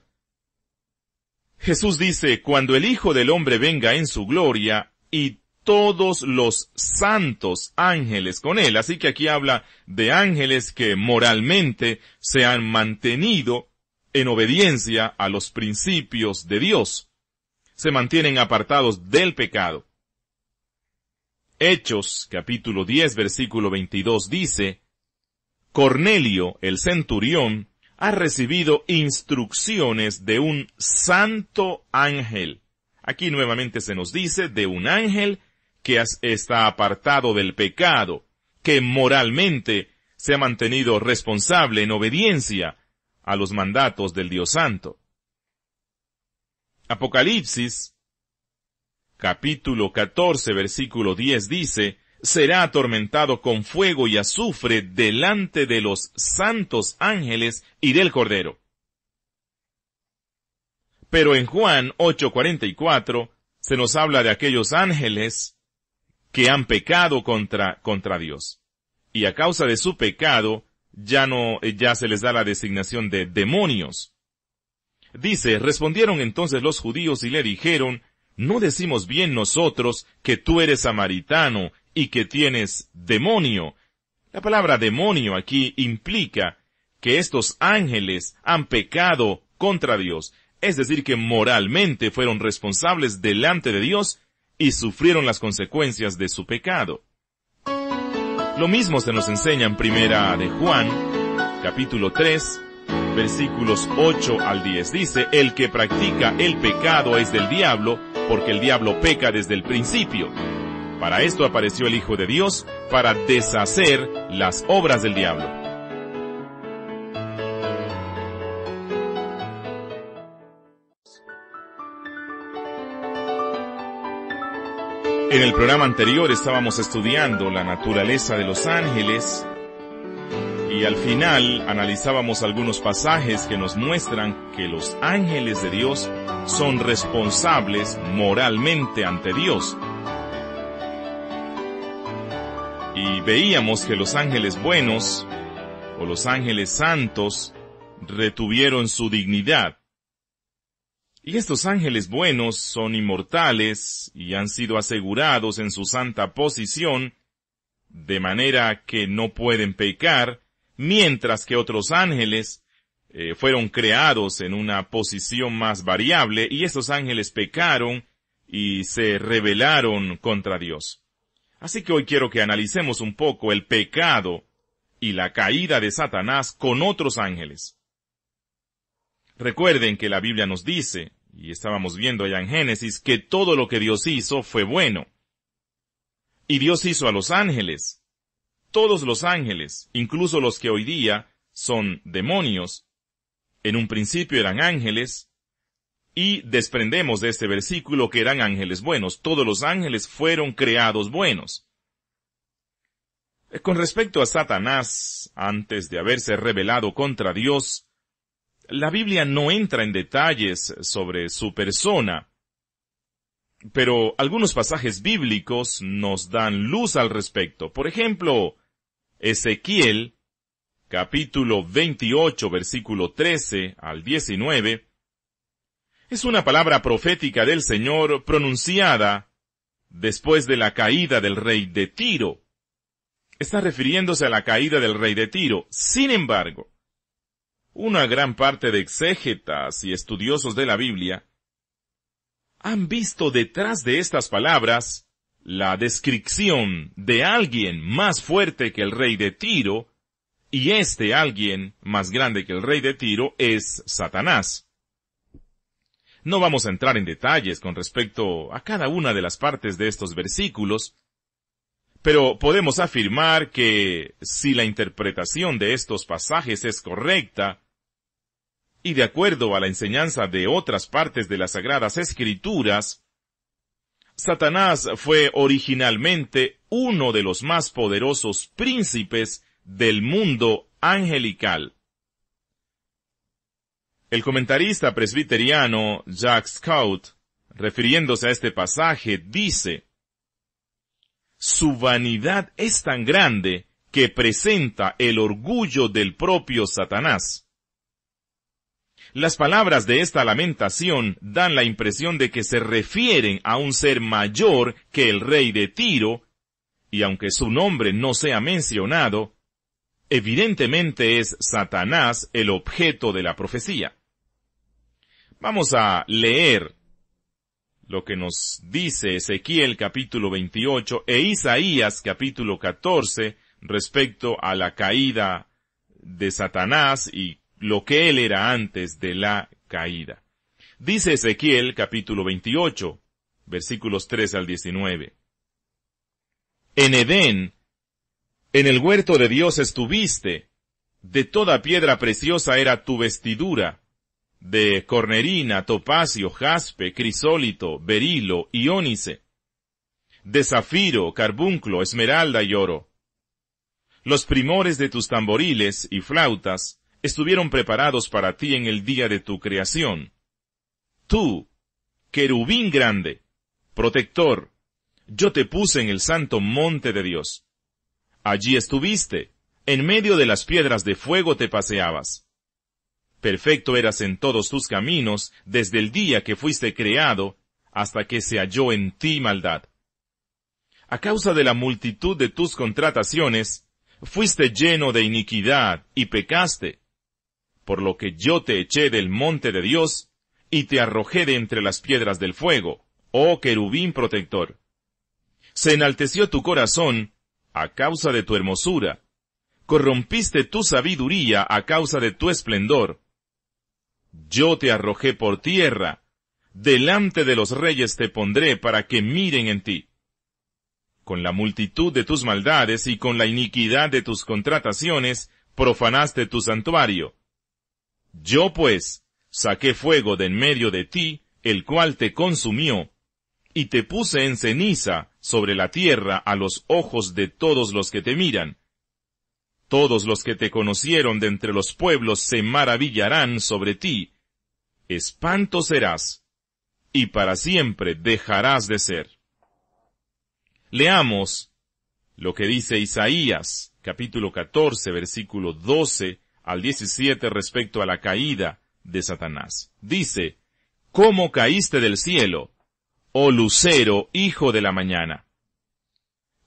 Jesús dice, cuando el Hijo del Hombre venga en su gloria y todos los santos ángeles con él. Así que aquí habla de ángeles que moralmente se han mantenido en obediencia a los principios de Dios. Se mantienen apartados del pecado. Hechos capítulo 10, versículo 22 dice, Cornelio, el centurión, ha recibido instrucciones de un santo ángel. Aquí nuevamente se nos dice de un ángel que está apartado del pecado, que moralmente se ha mantenido responsable en obediencia a los mandatos del Dios Santo. Apocalipsis, capítulo 14, versículo 10 dice, será atormentado con fuego y azufre delante de los santos ángeles y del Cordero. Pero en Juan 8:44 se nos habla de aquellos ángeles que han pecado contra Dios. Y a causa de su pecado, ya se les da la designación de demonios. Dice, respondieron entonces los judíos y le dijeron, ¿no decimos bien nosotros que tú eres samaritano y que tienes demonio? La palabra demonio aquí implica que estos ángeles han pecado contra Dios, es decir, que moralmente fueron responsables delante de Dios y sufrieron las consecuencias de su pecado. Lo mismo se nos enseña en Primera de Juan, capítulo 3, versículos 8 al 10. Dice, el que practica el pecado es del diablo, porque el diablo peca desde el principio. Para esto apareció el Hijo de Dios, para deshacer las obras del diablo. En el programa anterior estábamos estudiando la naturaleza de los ángeles y al final analizábamos algunos pasajes que nos muestran que los ángeles de Dios son responsables moralmente ante Dios. Y veíamos que los ángeles buenos o los ángeles santos retuvieron su dignidad. Y estos ángeles buenos son inmortales y han sido asegurados en su santa posición, de manera que no pueden pecar, mientras que otros ángeles fueron creados en una posición más variable, y estos ángeles pecaron y se rebelaron contra Dios. Así que hoy quiero que analicemos un poco el pecado y la caída de Satanás con otros ángeles. Recuerden que la Biblia nos dice, y estábamos viendo allá en Génesis, que todo lo que Dios hizo fue bueno. Y Dios hizo a los ángeles. Todos los ángeles, incluso los que hoy día son demonios, en un principio eran ángeles, y desprendemos de este versículo que eran ángeles buenos. Todos los ángeles fueron creados buenos. Con respecto a Satanás, antes de haberse rebelado contra Dios, la Biblia no entra en detalles sobre su persona, pero algunos pasajes bíblicos nos dan luz al respecto. Por ejemplo, Ezequiel, capítulo 28, versículo 13 al 19, es una palabra profética del Señor pronunciada después de la caída del rey de Tiro. Está refiriéndose a la caída del rey de Tiro. Sin embargo, una gran parte de exégetas y estudiosos de la Biblia han visto detrás de estas palabras la descripción de alguien más fuerte que el rey de Tiro, y este alguien más grande que el rey de Tiro es Satanás. No vamos a entrar en detalles con respecto a cada una de las partes de estos versículos, pero podemos afirmar que si la interpretación de estos pasajes es correcta, y de acuerdo a la enseñanza de otras partes de las Sagradas Escrituras, Satanás fue originalmente uno de los más poderosos príncipes del mundo angelical. El comentarista presbiteriano Jack Scout, refiriéndose a este pasaje, dice: su vanidad es tan grande que presenta el orgullo del propio Satanás. Las palabras de esta lamentación dan la impresión de que se refieren a un ser mayor que el rey de Tiro, y aunque su nombre no sea mencionado, evidentemente es Satanás el objeto de la profecía. Vamos a leer lo que nos dice Ezequiel capítulo 28 e Isaías capítulo 14 respecto a la caída de Satanás y lo que él era antes de la caída. Dice Ezequiel capítulo 28, versículos 3 al 19. En Edén, en el huerto de Dios estuviste, de toda piedra preciosa era tu vestidura, de cornerina, topacio, jaspe, crisólito, berilo y ónice, de zafiro, carbunclo, esmeralda y oro. Los primores de tus tamboriles y flautas estuvieron preparados para ti en el día de tu creación. Tú, querubín grande, protector, yo te puse en el santo monte de Dios. Allí estuviste, En medio de las piedras de fuego te paseabas. Perfecto eras en todos tus caminos, desde el día que fuiste creado, hasta que se halló en ti maldad. A causa de la multitud de tus contrataciones, fuiste lleno de iniquidad y pecaste, por lo que yo te eché del monte de Dios, y te arrojé de entre las piedras del fuego, oh querubín protector. Se enalteció tu corazón a causa de tu hermosura, corrompiste tu sabiduría a causa de tu esplendor. Yo te arrojé por tierra, delante de los reyes te pondré para que miren en ti. Con la multitud de tus maldades y con la iniquidad de tus contrataciones, profanaste tu santuario. Yo pues saqué fuego de en medio de ti, el cual te consumió, y te puse en ceniza sobre la tierra a los ojos de todos los que te miran. Todos los que te conocieron de entre los pueblos se maravillarán sobre ti. Espanto serás, y para siempre dejarás de ser. Leamos lo que dice Isaías, capítulo 14, versículo 12 al 17 respecto a la caída de Satanás. Dice, ¿cómo caíste del cielo, oh lucero, hijo de la mañana?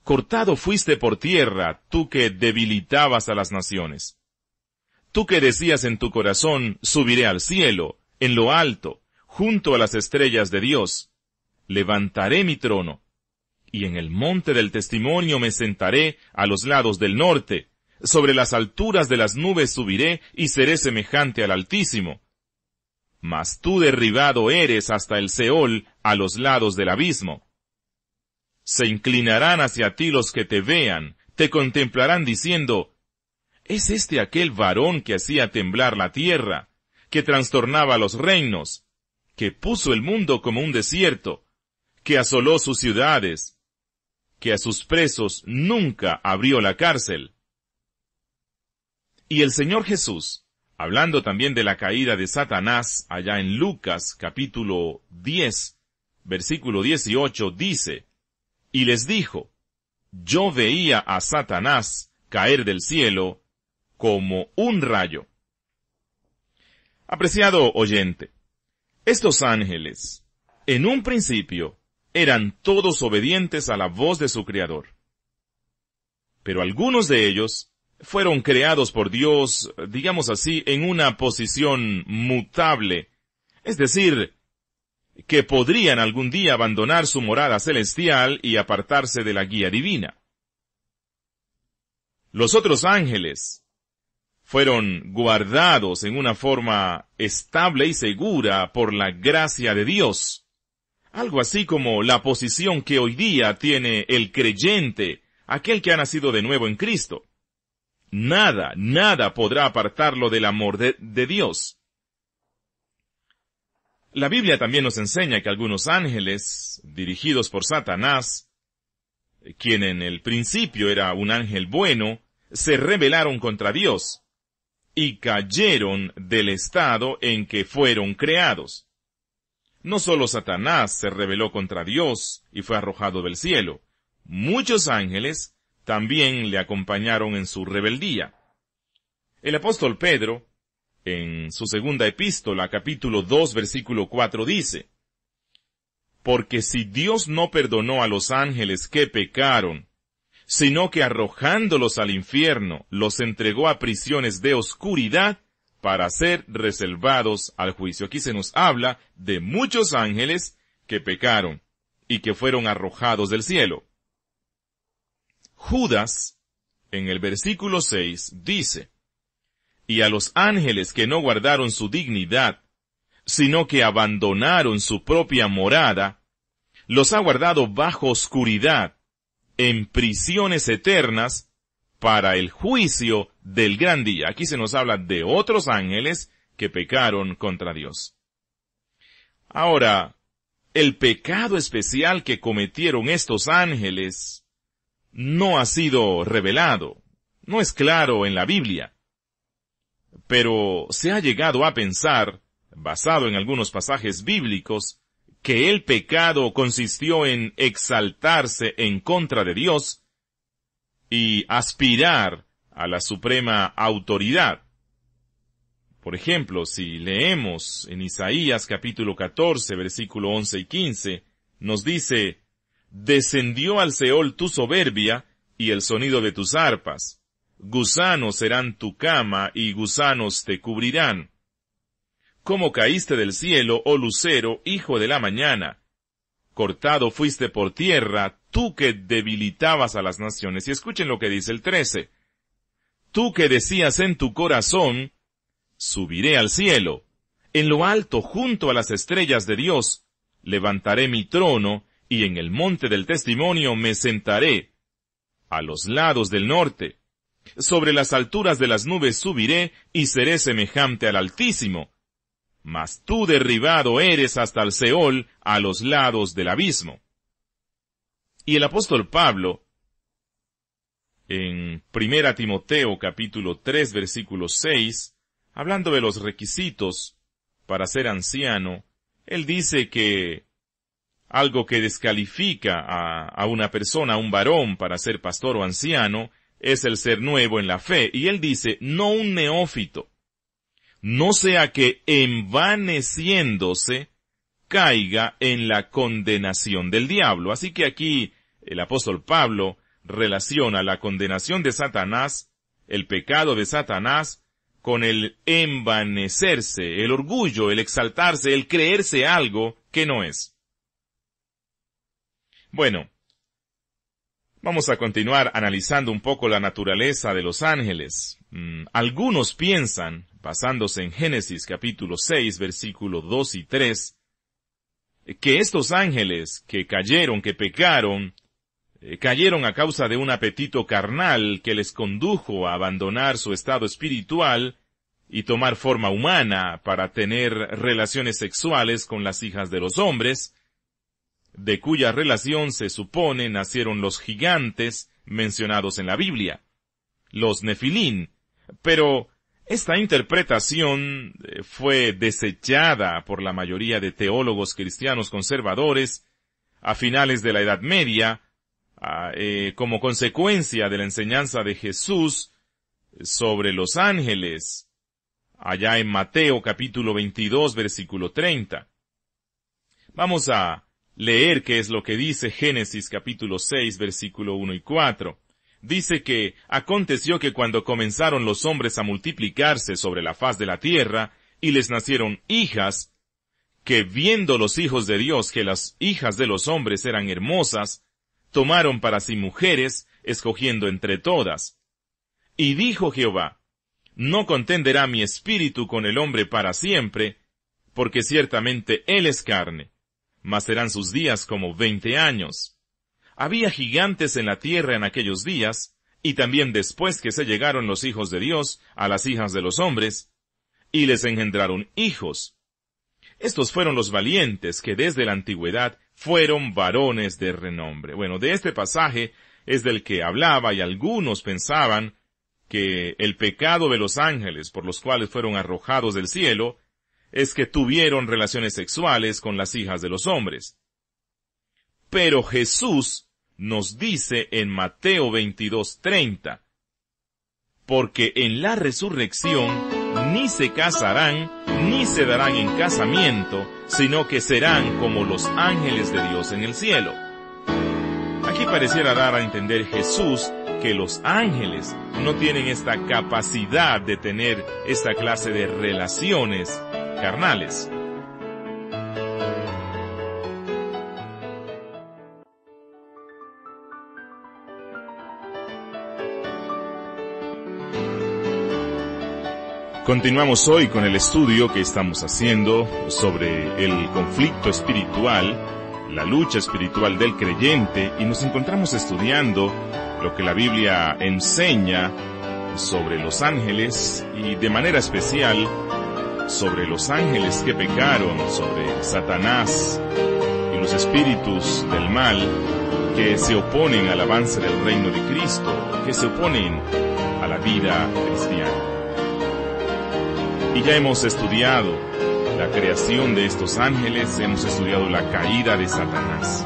Cortado fuiste por tierra, tú que debilitabas a las naciones. Tú que decías en tu corazón, subiré al cielo, en lo alto, junto a las estrellas de Dios. Levantaré mi trono, y en el monte del testimonio me sentaré a los lados del norte. Sobre las alturas de las nubes subiré y seré semejante al Altísimo. Mas tú derribado eres hasta el Seol, a los lados del abismo. Se inclinarán hacia ti los que te vean, te contemplarán diciendo, ¿es este aquel varón que hacía temblar la tierra, que trastornaba los reinos, que puso el mundo como un desierto, que asoló sus ciudades, que a sus presos nunca abrió la cárcel? Y el Señor Jesús, hablando también de la caída de Satanás, allá en Lucas capítulo 10, versículo 18, dice, y les dijo, yo veía a Satanás caer del cielo como un rayo. Apreciado oyente, estos ángeles, en un principio, eran todos obedientes a la voz de su Creador. Pero algunos de ellos fueron creados por Dios, digamos así, en una posición mutable, es decir, que podrían algún día abandonar su morada celestial y apartarse de la guía divina. Los otros ángeles fueron guardados en una forma estable y segura por la gracia de Dios, algo así como la posición que hoy día tiene el creyente, aquel que ha nacido de nuevo en Cristo. Nada podrá apartarlo del amor de Dios. La Biblia también nos enseña que algunos ángeles, dirigidos por Satanás, quien en el principio era un ángel bueno, se rebelaron contra Dios y cayeron del estado en que fueron creados. No solo Satanás se rebeló contra Dios y fue arrojado del cielo, muchos ángeles también le acompañaron en su rebeldía. El apóstol Pedro, en su segunda epístola, capítulo 2, versículo 4, dice, porque si Dios no perdonó a los ángeles que pecaron, sino que arrojándolos al infierno, los entregó a prisiones de oscuridad para ser reservados al juicio. Aquí se nos habla de muchos ángeles que pecaron y que fueron arrojados del cielo. Judas, en el versículo 6, dice, y a los ángeles que no guardaron su dignidad, sino que abandonaron su propia morada, los ha guardado bajo oscuridad, en prisiones eternas, para el juicio del gran día. Aquí se nos habla de otros ángeles que pecaron contra Dios. Ahora, el pecado especial que cometieron estos ángeles no ha sido revelado, no es claro en la Biblia. Pero se ha llegado a pensar, basado en algunos pasajes bíblicos, que el pecado consistió en exaltarse en contra de Dios y aspirar a la suprema autoridad. Por ejemplo, si leemos en Isaías capítulo 14, versículo 11 y 15, nos dice: «Descendió al Seol tu soberbia y el sonido de tus arpas. Gusanos serán tu cama y gusanos te cubrirán. ¿Cómo caíste del cielo, oh lucero, hijo de la mañana? Cortado fuiste por tierra, tú que debilitabas a las naciones». Y escuchen lo que dice el 13. «Tú que decías en tu corazón, subiré al cielo, en lo alto junto a las estrellas de Dios, levantaré mi trono, y en el monte del testimonio me sentaré, a los lados del norte. Sobre las alturas de las nubes subiré, y seré semejante al Altísimo. Mas tú derribado eres hasta el Seol, a los lados del abismo». Y el apóstol Pablo, en 1 Timoteo capítulo 3 versículo 6, hablando de los requisitos para ser anciano, él dice que algo que descalifica a una persona, a un varón, para ser pastor o anciano, es el ser nuevo en la fe. Y él dice: «No un neófito, no sea que envaneciéndose caiga en la condenación del diablo». Así que aquí el apóstol Pablo relaciona la condenación de Satanás, el pecado de Satanás, con el envanecerse, el orgullo, el exaltarse, el creerse algo que no es. Bueno, vamos a continuar analizando un poco la naturaleza de los ángeles. Algunos piensan, basándose en Génesis capítulo 6, versículos 2 y 3, que estos ángeles que cayeron, que pecaron, cayeron a causa de un apetito carnal que les condujo a abandonar su estado espiritual y tomar forma humana para tener relaciones sexuales con las hijas de los hombres, de cuya relación se supone nacieron los gigantes mencionados en la Biblia, los Nefilín. Pero esta interpretación fue desechada por la mayoría de teólogos cristianos conservadores a finales de la Edad Media, como consecuencia de la enseñanza de Jesús sobre los ángeles, allá en Mateo capítulo 22, versículo 30. Vamos a leer qué es lo que dice Génesis capítulo 6, versículo 1 y 4. Dice que aconteció que cuando comenzaron los hombres a multiplicarse sobre la faz de la tierra, y les nacieron hijas, que viendo los hijos de Dios que las hijas de los hombres eran hermosas, tomaron para sí mujeres, escogiendo entre todas. Y dijo Jehová: «No contenderá mi espíritu con el hombre para siempre, porque ciertamente él es carne, mas serán sus días como 20 años. Había gigantes en la tierra en aquellos días, y también después que se llegaron los hijos de Dios a las hijas de los hombres, y les engendraron hijos. Estos fueron los valientes que desde la antigüedad fueron varones de renombre». Bueno, de este pasaje es del que hablaba, y algunos pensaban que el pecado de los ángeles por los cuales fueron arrojados del cielo es que tuvieron relaciones sexuales con las hijas de los hombres. Pero Jesús nos dice en Mateo 22:30, «Porque en la resurrección ni se casarán, ni se darán en casamiento, sino que serán como los ángeles de Dios en el cielo». Aquí pareciera dar a entender Jesús que los ángeles no tienen esta capacidad de tener esta clase de relaciones carnales. Continuamos hoy con el estudio que estamos haciendo sobre el conflicto espiritual, la lucha espiritual del creyente, y nos encontramos estudiando lo que la Biblia enseña sobre los ángeles, y de manera especial sobre los ángeles que pecaron, sobre Satanás y los espíritus del mal que se oponen al avance del reino de Cristo, que se oponen a la vida cristiana. Y ya hemos estudiado la creación de estos ángeles, hemos estudiado la caída de Satanás.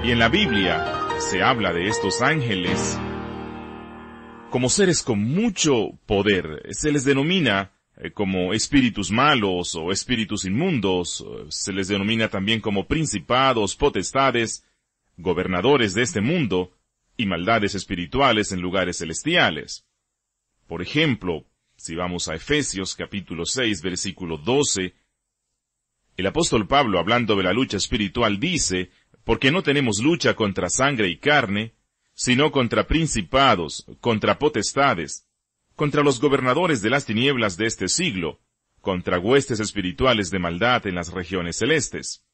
Y en la Biblia se habla de estos ángeles como seres con mucho poder. Se les denomina como espíritus malos o espíritus inmundos. Se les denomina también como principados, potestades, gobernadores de este mundo y maldades espirituales en lugares celestiales. Por ejemplo, si vamos a Efesios capítulo 6, versículo 12, el apóstol Pablo, hablando de la lucha espiritual, dice: porque no tenemos lucha contra sangre y carne, sino contra principados, contra potestades, contra los gobernadores de las tinieblas de este siglo, contra huestes espirituales de maldad en las regiones celestes.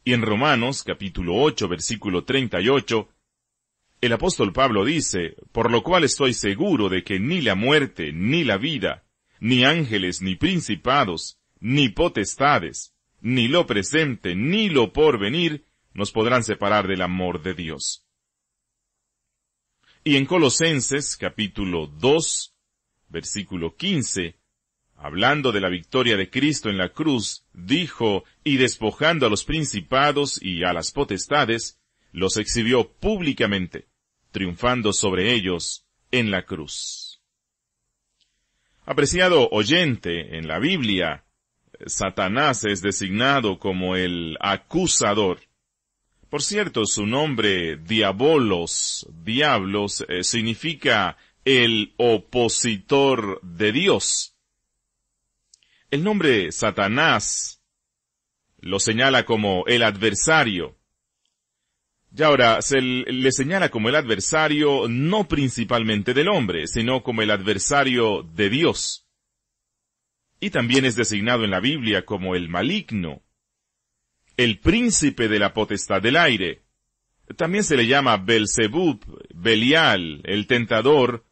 Y en Romanos, capítulo 8, versículo 38, el apóstol Pablo dice: por lo cual estoy seguro de que ni la muerte, ni la vida, ni ángeles, ni principados, ni potestades, ni lo presente, ni lo porvenir, nos podrán separar del amor de Dios. Y en Colosenses, capítulo 2, versículo 15, hablando de la victoria de Cristo en la cruz, dijo: y despojando a los principados y a las potestades, los exhibió públicamente, triunfando sobre ellos en la cruz. Apreciado oyente, en la Biblia, Satanás es designado como el acusador. Por cierto, su nombre, diablos, significa el opositor de Dios. El nombre Satanás lo señala como el adversario. Y ahora, se le señala como el adversario no principalmente del hombre, sino como el adversario de Dios. Y también es designado en la Biblia como el maligno, el príncipe de la potestad del aire. También se le llama Belzebub, Belial, el tentador,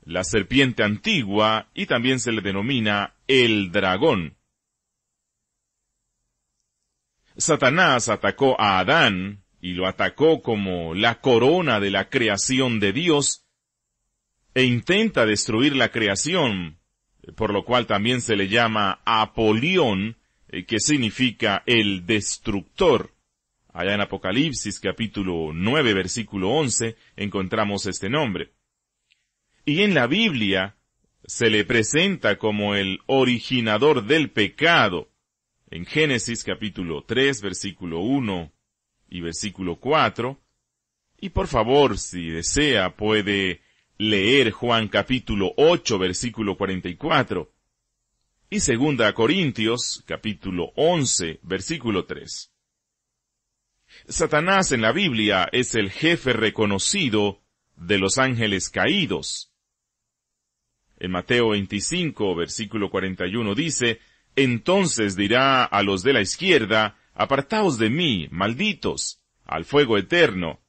la serpiente antigua, y también se le denomina el dragón. Satanás atacó a Adán, y lo atacó como la corona de la creación de Dios, e intenta destruir la creación, por lo cual también se le llama Apolión, que significa el destructor. Allá en Apocalipsis capítulo 9 versículo 11 encontramos este nombre. Y en la Biblia se le presenta como el originador del pecado. En Génesis capítulo 3 versículo 1 y versículo 4. Y por favor, si desea, puede leer Juan capítulo 8 versículo 44. Y 2 Corintios, capítulo 11, versículo 3. Satanás en la Biblia es el jefe reconocido de los ángeles caídos. En Mateo 25, versículo 41 dice: entonces dirá a los de la izquierda: apartaos de mí, malditos, al fuego eterno,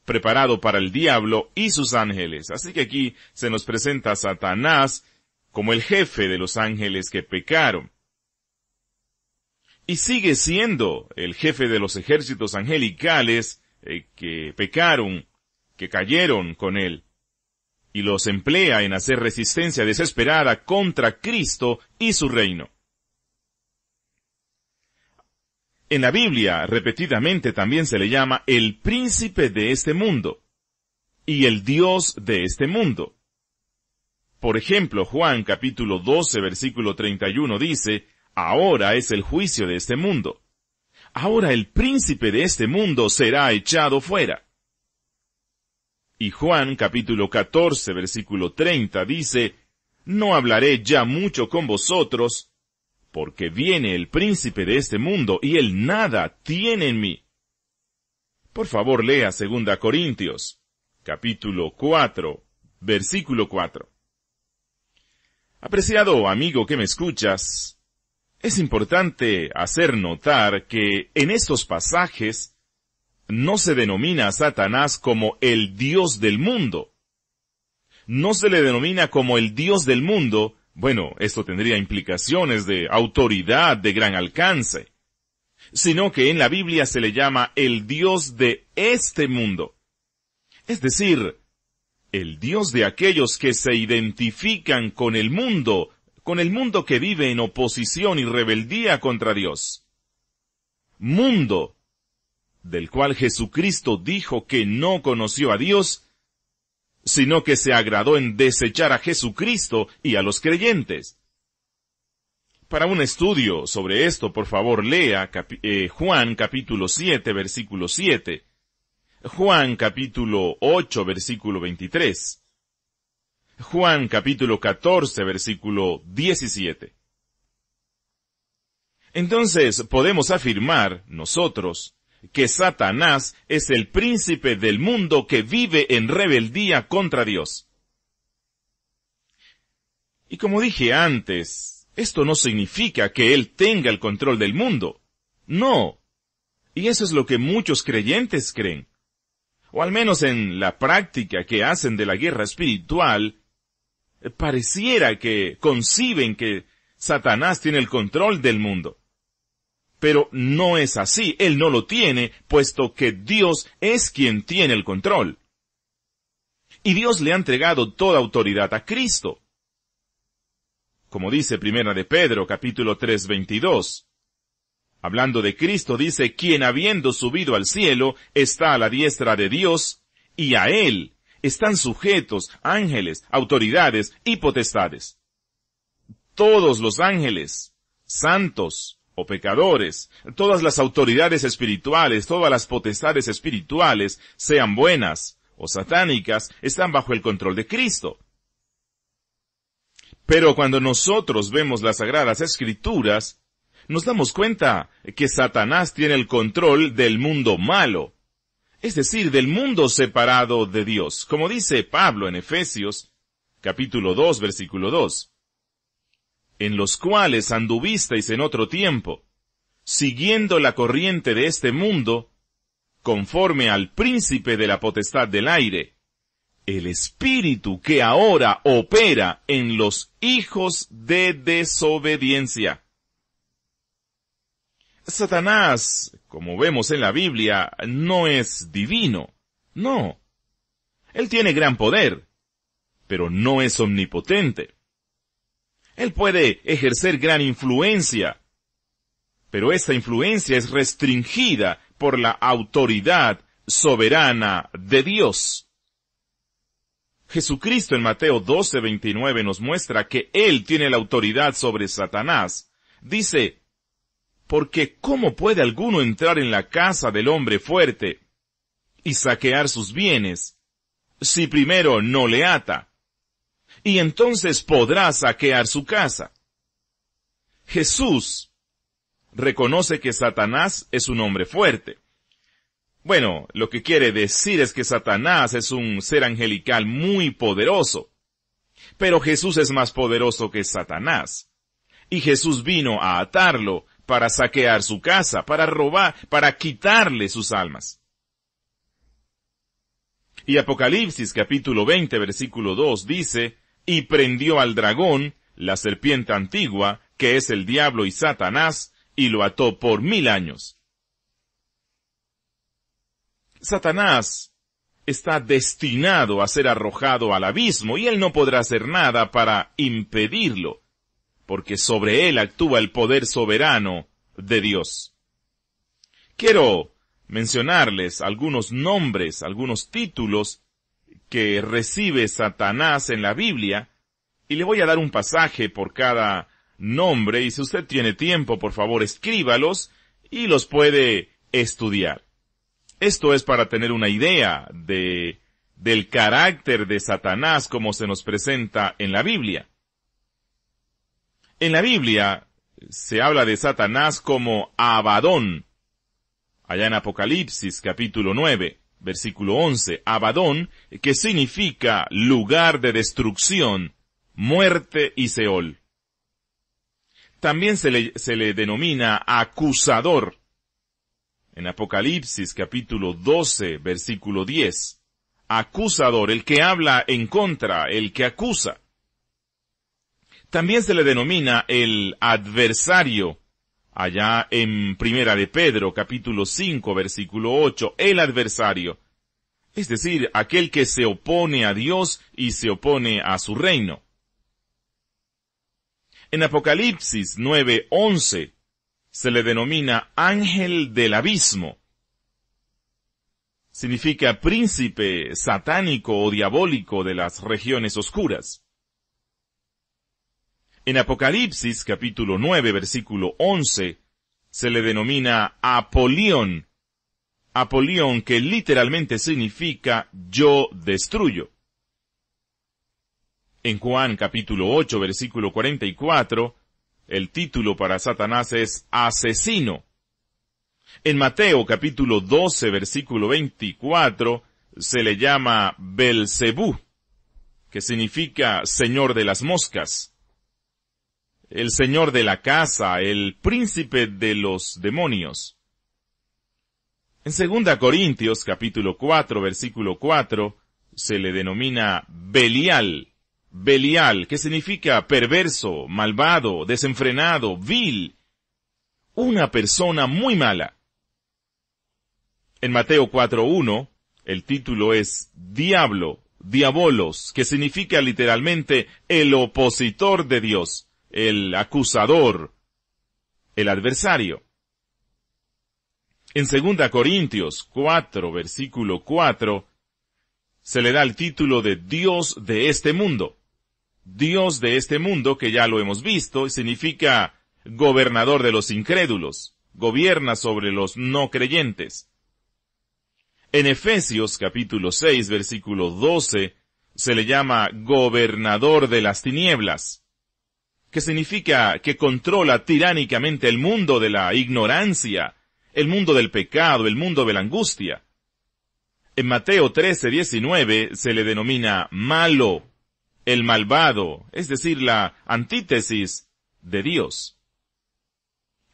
preparado para el diablo y sus ángeles. Así que aquí se nos presenta a Satanás como el jefe de los ángeles que pecaron. Y sigue siendo el jefe de los ejércitos angelicales que pecaron, que cayeron con él, y los emplea en hacer resistencia desesperada contra Cristo y su reino. En la Biblia, repetidamente también se le llama el príncipe de este mundo, y el Dios de este mundo. Por ejemplo, Juan capítulo 12, versículo 31 dice: ahora es el juicio de este mundo. Ahora el príncipe de este mundo será echado fuera. Y Juan capítulo 14, versículo 30 dice: no hablaré ya mucho con vosotros, porque viene el príncipe de este mundo, y él nada tiene en mí. Por favor, lea 2 Corintios, capítulo 4, versículo 4. Apreciado amigo que me escuchas, es importante hacer notar que en estos pasajes no se denomina a Satanás como el Dios del mundo. No se le denomina como el Dios del mundo. Bueno, esto tendría implicaciones de autoridad de gran alcance, sino que en la Biblia se le llama el Dios de este mundo. Es decir, el Dios de aquellos que se identifican con el mundo que vive en oposición y rebeldía contra Dios. Mundo del cual Jesucristo dijo que no conoció a Dios sino que se agradó en desechar a Jesucristo y a los creyentes. Para un estudio sobre esto, por favor, lea Juan capítulo 7, versículo 7. Juan capítulo 8, versículo 23. Juan capítulo 14, versículo 17. Entonces podemos afirmar, nosotros, que Satanás es el príncipe del mundo que vive en rebeldía contra Dios. Y como dije antes, esto no significa que él tenga el control del mundo. No. Y eso es lo que muchos creyentes creen. O al menos en la práctica que hacen de la guerra espiritual, pareciera que conciben que Satanás tiene el control del mundo. Pero no es así, él no lo tiene, puesto que Dios es quien tiene el control. Y Dios le ha entregado toda autoridad a Cristo. Como dice Primera de Pedro, capítulo 3, 22. Hablando de Cristo, dice, quien habiendo subido al cielo, está a la diestra de Dios, y a él están sujetos ángeles, autoridades y potestades. Todos los ángeles, santos o pecadores, todas las autoridades espirituales, todas las potestades espirituales, sean buenas o satánicas, están bajo el control de Cristo. Pero cuando nosotros vemos las Sagradas Escrituras, nos damos cuenta que Satanás tiene el control del mundo malo, es decir, del mundo separado de Dios, como dice Pablo en Efesios, capítulo 2, versículo 2. En los cuales anduvisteis en otro tiempo, siguiendo la corriente de este mundo, conforme al príncipe de la potestad del aire, el espíritu que ahora opera en los hijos de desobediencia. Satanás, como vemos en la Biblia, no es divino, no. Él tiene gran poder, pero no es omnipotente. Él puede ejercer gran influencia, pero esta influencia es restringida por la autoridad soberana de Dios. Jesucristo en Mateo 12, 29 nos muestra que Él tiene la autoridad sobre Satanás. Dice, porque ¿cómo puede alguno entrar en la casa del hombre fuerte y saquear sus bienes, si primero no le ata? Y entonces podrá saquear su casa. Jesús reconoce que Satanás es un hombre fuerte. Bueno, lo que quiere decir es que Satanás es un ser angelical muy poderoso. Pero Jesús es más poderoso que Satanás. Y Jesús vino a atarlo para saquear su casa, para robar, para quitarle sus almas. Y Apocalipsis capítulo 20 versículo 2 dice, y prendió al dragón, la serpiente antigua, que es el diablo y Satanás, y lo ató por 1000 años. Satanás está destinado a ser arrojado al abismo, y él no podrá hacer nada para impedirlo, porque sobre él actúa el poder soberano de Dios. Quiero mencionarles algunos nombres, algunos títulos que recibe Satanás en la Biblia, y le voy a dar un pasaje por cada nombre, y si usted tiene tiempo, por favor, escríbalos, y los puede estudiar. Esto es para tener una idea del carácter de Satanás como se nos presenta en la Biblia. En la Biblia se habla de Satanás como Abadón. Allá en Apocalipsis capítulo 9, versículo 11, Abadón, que significa lugar de destrucción, muerte y Seol. También se le denomina acusador. En Apocalipsis capítulo 12, versículo 10, acusador, el que habla en contra, el que acusa. También se le denomina el adversario, allá en Primera de Pedro, capítulo 5, versículo 8, el adversario, es decir, aquel que se opone a Dios y se opone a su reino. En Apocalipsis 9, 11, se le denomina ángel del abismo. significa príncipe satánico o diabólico de las regiones oscuras. En Apocalipsis capítulo 9 versículo 11 se le denomina Apolión. Apolión, que literalmente significa yo destruyo. En Juan capítulo 8 versículo 44, el título para Satanás es asesino. En Mateo capítulo 12 versículo 24 se le llama Belcebú, que significa señor de las moscas, el señor de la casa, el príncipe de los demonios. En 2 Corintios capítulo 4 versículo 4 se le denomina Belial. Belial, que significa perverso, malvado, desenfrenado, vil, una persona muy mala. En Mateo 4:1, el título es Diablo, Diabolos, que significa literalmente el opositor de Dios, el acusador, el adversario. En 2 Corintios 4, versículo 4, se le da el título de Dios de este mundo. Dios de este mundo, que ya lo hemos visto, significa gobernador de los incrédulos, gobierna sobre los no creyentes. En Efesios capítulo 6, versículo 12, se le llama gobernador de las tinieblas, que significa que controla tiránicamente el mundo de la ignorancia, el mundo del pecado, el mundo de la angustia. En Mateo 13:19 se le denomina malo, el malvado, es decir, la antítesis de Dios.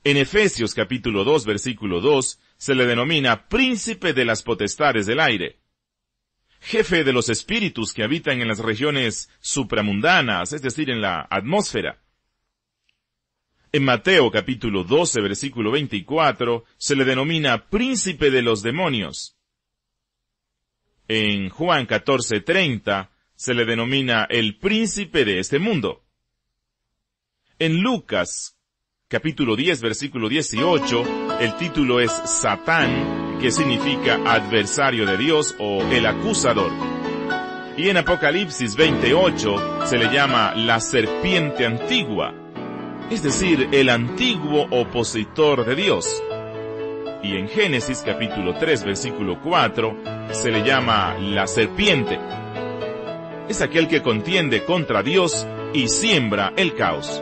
En Efesios capítulo 2, versículo 2, se le denomina príncipe de las potestades del aire, jefe de los espíritus que habitan en las regiones supramundanas, es decir, en la atmósfera. En Mateo capítulo 12, versículo 24, se le denomina príncipe de los demonios. En Juan 14:30, se le denomina el príncipe de este mundo. En Lucas capítulo 10, versículo 18, el título es Satán, que significa adversario de Dios o el acusador. Y en Apocalipsis 28 se le llama la serpiente antigua, es decir, el antiguo opositor de Dios. Y en Génesis capítulo 3, versículo 4, se le llama la serpiente. Es aquel que contiende contra Dios y siembra el caos.